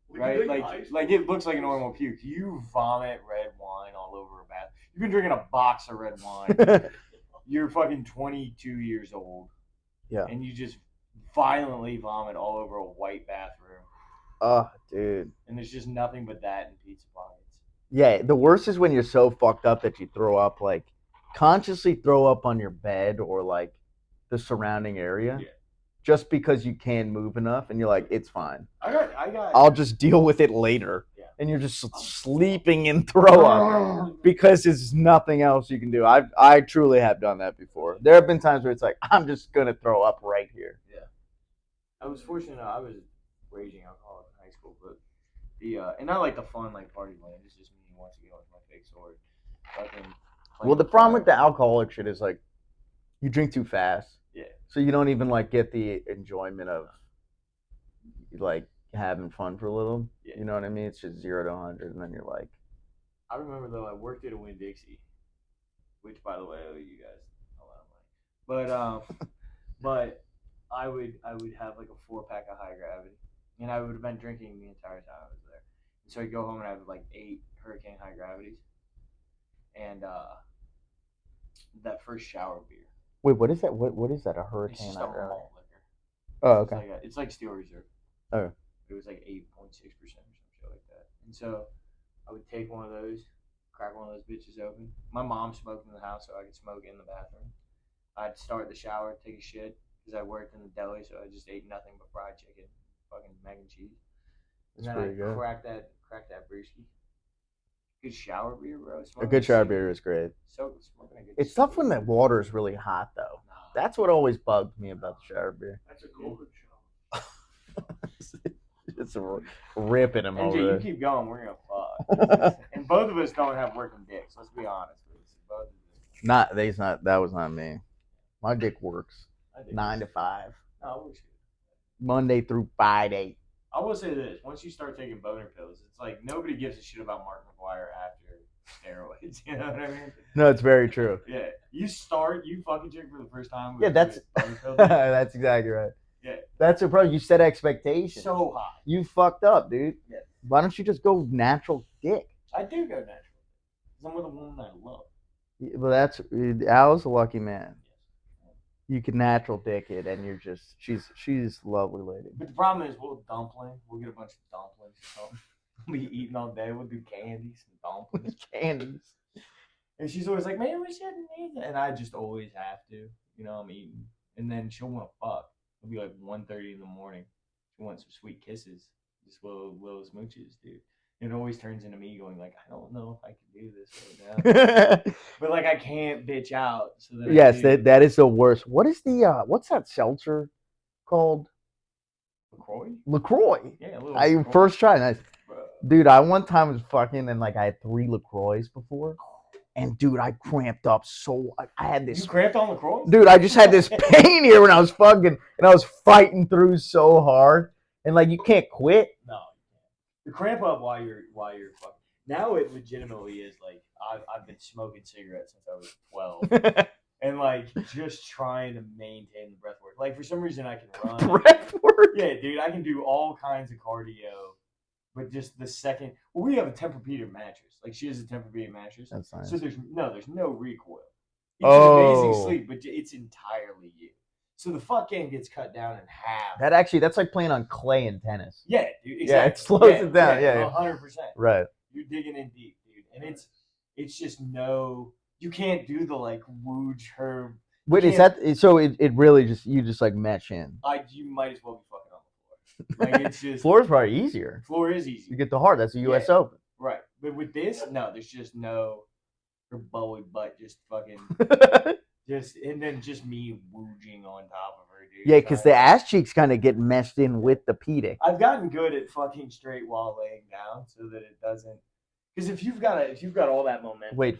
S3: We
S2: right?
S3: can drink
S2: Like
S3: ice.
S2: it looks like a normal puke. You vomit red wine all over a bath. You've been drinking a box of red wine. You're fucking 22 years old.
S1: Yeah.
S2: And you just violently vomit all over a white bathroom.
S1: Oh, dude.
S2: And there's just nothing but that in pizza pockets.
S1: Yeah, the worst is when you're so fucked up that you throw up, like consciously throw up on your bed or like the surrounding area,
S3: Yeah.
S1: just because you can move enough, and you're like, it's fine.
S2: I got.
S1: I'll just deal with it later.
S2: Yeah.
S1: And you're just sleeping in throw up because there's nothing else you can do. I truly have done that before. There have been times where it's like, I'm just gonna throw up right here.
S2: I was fortunate. I was raging alcoholic in high school, but and not like the fun like party land. It's just me once again with my fake sword.
S1: Well, the problem with the alcoholic shit is like, you drink too fast.
S2: Yeah.
S1: So you don't even like get the enjoyment of like having fun for a little.
S2: Yeah.
S1: You know what I mean? It's just 0 to 100, and then you're like,
S2: I remember though I worked at a Winn Dixie, which by the way I owe you guys a lot of money. But I would have like a 4-pack of High Gravity, and I would have been drinking the entire time I was there. And so I'd go home and I have like 8 Hurricane High Gravities, and that first shower beer.
S1: wait, what is that? What is that? A
S2: It's
S1: hurricane?
S2: just a malt liquor.
S1: Oh,
S2: It's
S1: okay.
S2: like it's like Steel Reserve.
S1: Oh.
S2: It was like 8.6% or some shit like that. And so I would take one of those, crack one of those bitches open. My mom smoked in the house, so I could smoke in the bathroom. I'd start the shower, take a shit, because I worked in the deli, so I just ate nothing but fried chicken, fucking mac and cheese. And
S1: That's
S2: then
S1: pretty
S2: I
S1: good.
S2: crack that brewski. Good shower beer, bro.
S1: A good shower beer is great.
S2: So smoking a good.
S1: It's tough when the water is really hot, though. That's what always bugged me about the shower beer.
S3: That's a golden shower.
S1: It's ripping him
S2: MJ,
S1: over
S2: you
S1: there.
S2: keep going, we're gonna fuck. And both of us don't have working dicks. Let's be honest. Both of us.
S1: That was not me. My dick works
S2: I think
S1: 9 to 5,
S2: No, we're good.
S1: Monday through Friday.
S2: I will say this: once you start taking boner pills, it's like nobody gives a shit about Mark McGuire after steroids. You know what I mean?
S1: No, it's very true.
S2: Yeah, you fucking chick for the first time.
S1: Yeah, that's
S2: boner pill, dude.
S1: that's exactly right.
S2: Yeah.
S1: That's the problem. You set expectations.
S2: So high.
S1: You fucked up, dude.
S2: Yeah.
S1: Why don't you just go natural dick?
S2: I do go natural. Because I'm with a woman I love.
S1: Well, Al's a lucky man. You can natural dick it, and she's a lovely lady.
S2: But the problem is, we'll get a bunch of dumplings. So we'll be eating all day. We'll do candies and dumplings.
S1: Candies.
S2: And she's always like, man, we shouldn't eat that. And I just always have to. You know, I'm eating. And then she'll want to fuck. It'll be like 1:30 in the morning. She wants some sweet kisses. Just little smooches, dude. It always turns into me going like, I don't know if I can do this right now. But like I can't bitch out. So that
S1: Yes, that is the worst. What is the what's that seltzer called?
S2: LaCroix?
S1: LaCroix.
S2: Yeah, a little
S1: I
S2: LaCroix.
S1: first tried. Nice.
S2: Bro.
S1: Dude, I one time was fucking and like I had 3 LaCroix before. And dude, I cramped up so I had this.
S2: You cramped on LaCroix?
S1: Dude, I just had this pain here when I was fucking, and I was fighting through so hard, and like you can't quit.
S2: No, you cramp up while you're fucking. Now it legitimately is like I've been smoking cigarettes since I was 12, and like just trying to maintain the breath work. Like for some reason I can run.
S1: Breath work.
S2: Yeah, dude, I can do all kinds of cardio, but just the second. Well, we have a Tempur-Pedic mattress. Like she has a Tempur-Pedic mattress.
S1: That's nice.
S2: So there's no recoil. It's
S1: Oh.
S2: an amazing sleep, but it's entirely you. So the fuck game gets cut down in half.
S1: That's like playing on clay in tennis.
S2: Yeah, dude. Exactly.
S1: Yeah, it slows it down, yeah.
S2: 100%.
S1: Right.
S2: You're digging in deep, dude, and it's just no. You can't do the like wooge herb.
S1: Wait, is that so? It really just you just like mesh in.
S2: You might as well be fucking on the floor. Like it's just
S1: Floor is probably easier.
S2: floor is easy.
S1: You get the hard. That's a U.S.
S2: Yeah.
S1: Open.
S2: Right, but with this, no, there's just no. Her Bowie butt just fucking and then just me wooging on top of her, dude.
S1: Yeah, because the ass cheeks kind of get meshed in with the pedic.
S2: I've gotten good at fucking straight while laying down, so that it doesn't. Because if you've got all that momentum.
S1: Wait,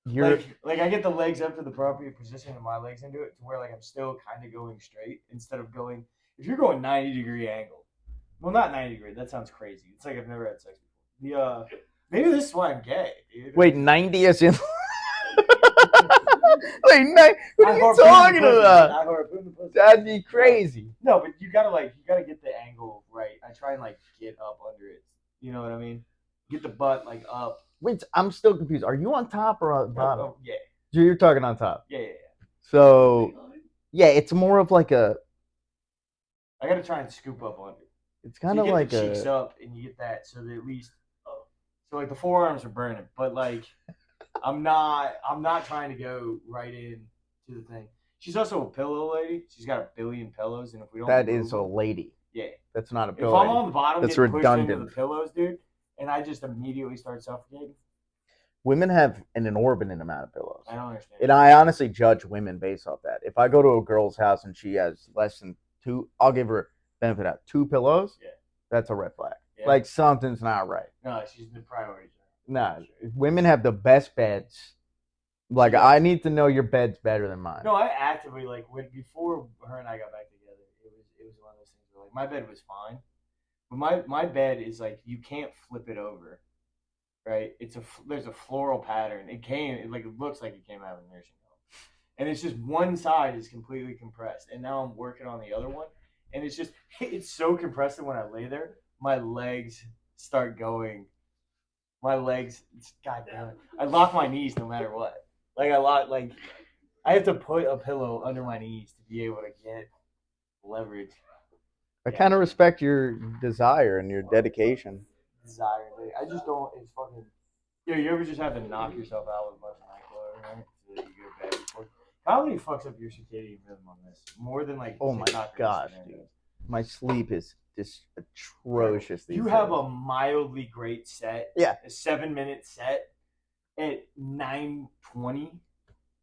S1: you're
S2: like I get the legs up to the appropriate position and my legs into it to where like I'm still kind of going straight instead of going. If you're going 90-degree angle, well, not 90-degree. That sounds crazy. It's like I've never had sex before. Maybe this is why I'm gay, dude.
S1: wait 90 as in. Wait, what are you talking about? That'd be crazy.
S2: No, but you gotta get the angle right. I try and like get up under it. You know what I mean? Get the butt like up.
S1: Wait, I'm still confused. Are you on top or on bottom?
S2: Oh, yeah.
S1: So you're talking on top.
S2: Yeah.
S1: So yeah, it's more of like a.
S2: I gotta try and scoop up under.
S1: It's
S2: So
S1: kind
S2: you
S1: of
S2: get
S1: like
S2: the cheeks
S1: a.
S2: up, and you get that, so that at least, so like the forearms are burning, but like, I'm not trying to go right in to the thing. She's also a pillow lady. She's got a billion pillows, and if we don't
S1: That
S2: remove
S1: is a
S2: them,
S1: lady.
S2: yeah.
S1: That's not a
S2: If
S1: pillow
S2: I'm
S1: lady.
S2: on the bottom,
S1: That's
S2: getting pushed into the
S1: redundant.
S2: pillows, dude, and I just immediately start suffocating,
S1: Women have an inordinate amount of pillows.
S2: I don't understand.
S1: And I honestly judge women based off that. If I go to a girl's house and she has less than two, I'll give her benefit out. 2 pillows,
S2: Yeah.
S1: that's a red flag.
S2: Yeah.
S1: Like something's not right.
S2: No, she's the priority.
S1: Nah, women have the best beds. Like
S2: Yeah.
S1: I need to know your bed's better than mine.
S2: No, I actively like before her and I got back together. It was one of those things where like my bed was fine, but my bed is like you can't flip it over, right? There's a floral pattern. It looks like it came out of a nursing home, and it's just one side is completely compressed, and now I'm working on the other one, and it's just it's so compressed that when I lay there, my legs start going. My legs, God damn it! I lock my knees no matter what. I have to put a pillow under my knees to be able to get leverage.
S1: I kind of respect your desire and your dedication.
S2: Desire. I just don't. It's fucking. Yeah, you ever just have to knock yourself out with a bunch of NyQuil, right? So that you go to bed before. Comedy fucks up your circadian rhythm on this more than like.
S1: Oh my
S2: TikTok or
S1: gosh,
S2: Instagram
S1: dude.
S2: does.
S1: My sleep is just atrocious these
S2: You
S1: days.
S2: have a mildly great set.
S1: Yeah.
S2: A 7-minute set at 9:20.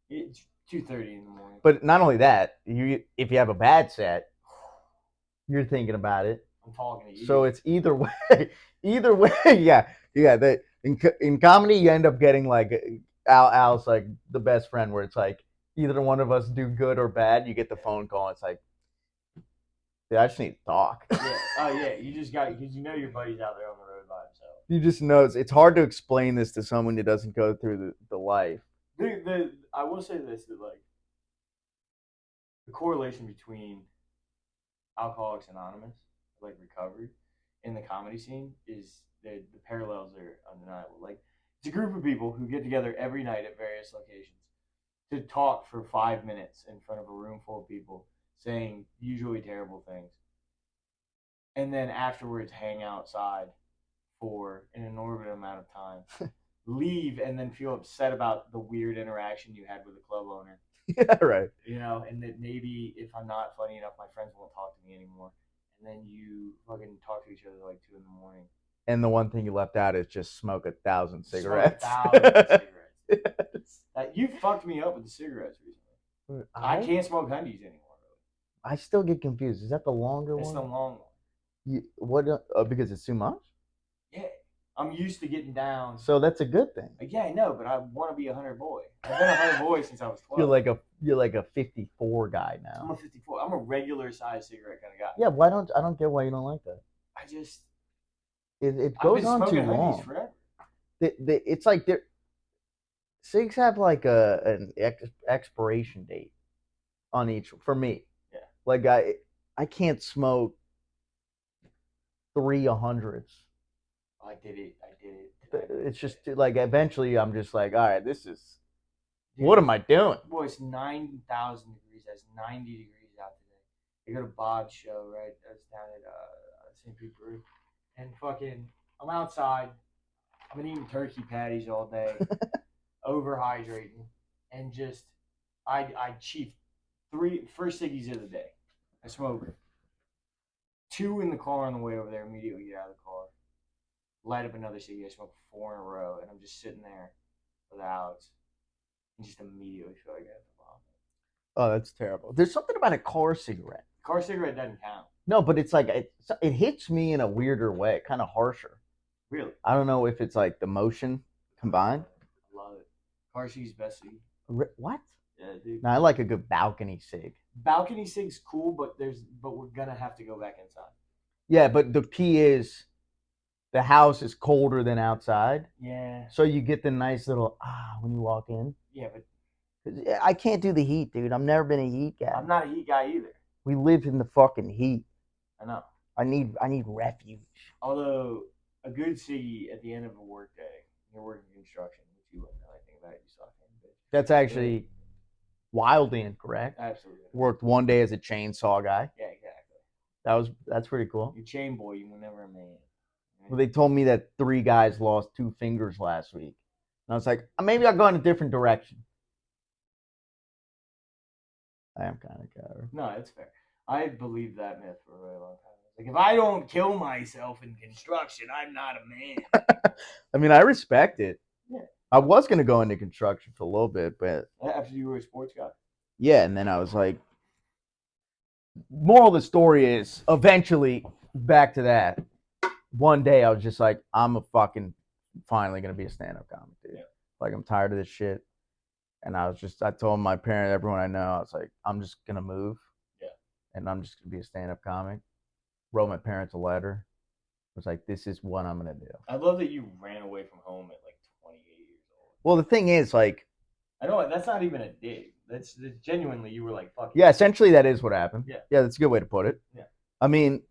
S2: It's 2:30 in the morning.
S1: But not only that, if you have a bad set, you're thinking about it.
S2: I'm talking to you.
S1: So it's either way. Either way, yeah. In comedy, you end up getting like Al's like the best friend, where it's like either one of us do good or bad. You get the phone call. It's like, dude, I just need to talk.
S2: Yeah. Oh yeah. You just got because you know your buddy's out there on the road by himself.
S1: You just know it's hard to explain this to someone that doesn't go through the life.
S2: I will say this that like the correlation between Alcoholics Anonymous, like recovery, and the comedy scene is the parallels are undeniable. Like it's a group of people who get together every night at various locations to talk for 5 minutes in front of a room full of people saying usually terrible things, and then afterwards hang outside for an inordinate amount of time. Leave and then feel upset about the weird interaction you had with the club owner.
S1: Yeah, right.
S2: You know, and that maybe if I'm not funny enough, my friends won't talk to me anymore. And then you fucking talk to each other like 2 a.m.
S1: And the one thing you left out is just smoke 1,000 cigarettes.
S2: Smoke 1,000 cigarettes. You fucked me up with the cigarettes recently. I can't smoke Hundies anymore.
S1: I still get confused. Is that the longer
S2: It's
S1: one?
S2: the long one.
S1: What? Because it's too much.
S2: Yeah, I'm used to getting down.
S1: So that's a good thing.
S2: Yeah, I know, but I want to be a 100 boy. I've been a 100 boy since I was 12.
S1: You're like a 54 guy now.
S2: I'm a 54. I'm a regular size cigarette kind of guy.
S1: Yeah, I don't get why you don't like that.
S2: I just
S1: It
S2: I've
S1: goes
S2: been
S1: on too
S2: smoking Hundies
S1: long.
S2: forever.
S1: It's like cigs have like an expiration date on each for me.
S2: Yeah.
S1: Like I can't smoke 3 100s.
S2: I did it.
S1: It's just like eventually I'm just like, all right, this is what am I doing?
S2: Boy, it's 9,000 degrees. That's 90 degrees out today. I go to Bob's show, right? That's down at St. Pete Brew. And fucking, I'm outside. I've been eating turkey patties all day, overhydrating, and just, I chiefed first ciggies of the day. I smoke 2 in the car on the way over there, immediately get out of the car. Light up another ciggy. I smoke 4 in a row, and I'm just sitting there with Alex. And just immediately feel like I have to vomit.
S1: Oh, that's terrible. There's something about a car cigarette.
S2: Car cigarette doesn't count.
S1: No, but it's like it hits me in a weirder way, kind of harsher.
S2: Really?
S1: I don't know if it's like the motion combined.
S2: I love it. Car cig's best cig.
S1: What?
S2: Yeah, dude.
S1: No, I like a good balcony cig.
S2: Balcony cig's cool, but we're gonna have to go back inside.
S1: Yeah, but the key is the house is colder than outside.
S2: Yeah.
S1: So you get the nice little when you walk in.
S2: Yeah, but
S1: I can't do the heat, dude. I've never been a heat guy.
S2: I'm not a heat guy either.
S1: We live in the fucking heat.
S2: I know.
S1: I need refuge.
S2: Although a good ciggy at the end of a work day, you're working construction, which you wouldn't know anything about. You suck, bitch.
S1: That's actually wildly incorrect.
S2: Absolutely.
S1: Worked one day as a chainsaw guy.
S2: Yeah, exactly.
S1: That's pretty cool.
S2: You're chain boy. You were never a man. Right?
S1: Well, they told me that 3 guys lost 2 fingers last week. And I was like, maybe I'll go in a different direction. I am kind of coward.
S2: No, it's fair. I believed that myth for a very long time. Like, if I don't kill myself in construction, I'm not a man.
S1: I mean, I respect it.
S2: Yeah.
S1: I was going to go into construction for a little bit, but
S2: After you were a sports guy.
S1: yeah, and then I was like, moral of the story is eventually back to that. One day I was just like, I'm a fucking finally going to be a stand-up comic, dude.
S2: Yeah.
S1: Like, I'm tired of this shit. And I told my parents, everyone I know, I was like, I'm just going to move.
S2: Yeah.
S1: And I'm just going to be a stand-up comic. Wrote my parents a letter. Was like, this is what I'm going to do.
S2: I love that you ran away from home at like 28 years old.
S1: Well, the thing is, like,
S2: I know that's not even a dig. That's genuinely, you were like, fuck it.
S1: yeah, essentially that is what happened.
S2: Yeah.
S1: Yeah, that's a good way to put it.
S2: Yeah.
S1: I mean,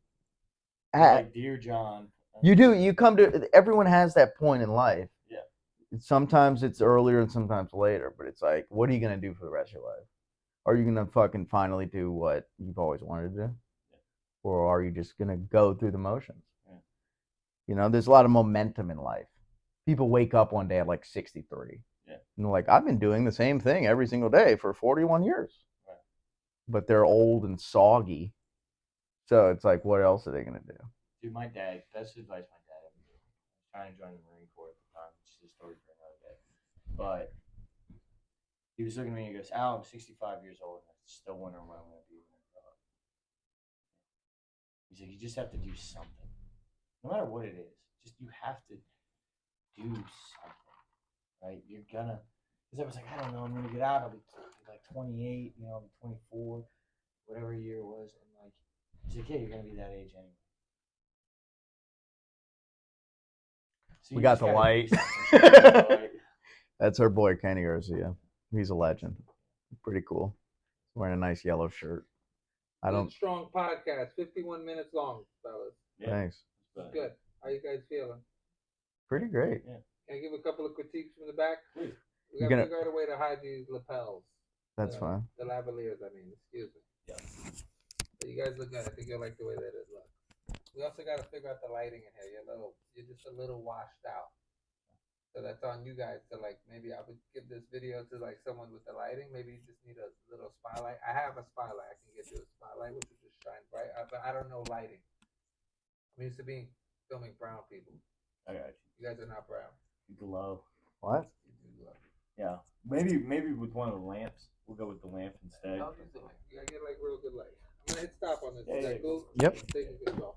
S2: You're like, dear John.
S1: you come to, everyone has that point in life.
S2: Yeah.
S1: Sometimes it's earlier and sometimes later, but it's like, what are you going to do for the rest of your life? Are you going to fucking finally do what you've always wanted to do?
S2: Yeah.
S1: Or are you just going to go through the motions?
S2: Yeah.
S1: You know, there's a lot of momentum in life. People wake up one day at like 63.
S2: Yeah.
S1: And they're like, I've been doing the same thing every single day for 41 years.
S2: Right.
S1: But they're old and soggy. So it's like, what else are they going to do?
S2: Dude, my dad, best advice my dad ever gave me. I was trying to join the Marine Corps at the time, which is a story for another day. But he was looking at me and he goes, Al, I'm 65 years old and I'm still wondering what I'm going to be when I grow up. He's like, you just have to do something. No matter what it is, just you have to do something, right? You're going to, because I was like, I don't know, I'm going to get out. I'll be like 28, I'll be 24, whatever year it was. And like, he's like, yeah, you're going to be that age anyway. So
S1: We
S2: you
S1: got
S2: just
S1: the
S2: gotta
S1: light.
S2: do something. Right?
S1: That's our boy Kenny Garcia. He's a legend. Pretty cool. Wearing a nice yellow shirt. I don't.
S5: Good, strong podcast, 51 minutes long, fellas.
S2: Yeah.
S1: Thanks.
S5: Good. How you guys feeling?
S1: Pretty great.
S2: Yeah.
S5: Can I give a couple of critiques from the back?
S2: Please.
S5: We
S1: You're
S5: got to
S1: gonna-
S5: figure out a way to hide these lapels.
S1: That's fine.
S5: The lavaliers, I mean. Excuse me.
S2: Yeah.
S5: But you guys look good. I think you'll like the way that it looks. We also got to figure out the lighting in here. You're just a little washed out. So that's on you guys to like, maybe I would give this video to like someone with the lighting. Maybe you just need a little spotlight. I have a spotlight. I can get you a spotlight, which will just shine bright. But I don't know lighting. I'm used to filming brown people.
S2: I got you.
S5: You guys are not brown.
S2: You glow.
S1: What?
S5: You do love it.
S2: Yeah. Maybe with one of the lamps. We'll go with the lamp instead.
S5: I'll use the light. You gotta get like real good light. I'm gonna hit stop on this.
S2: Yeah,
S5: Is that
S2: yeah.
S5: cool?
S1: Yep.
S5: Taking control.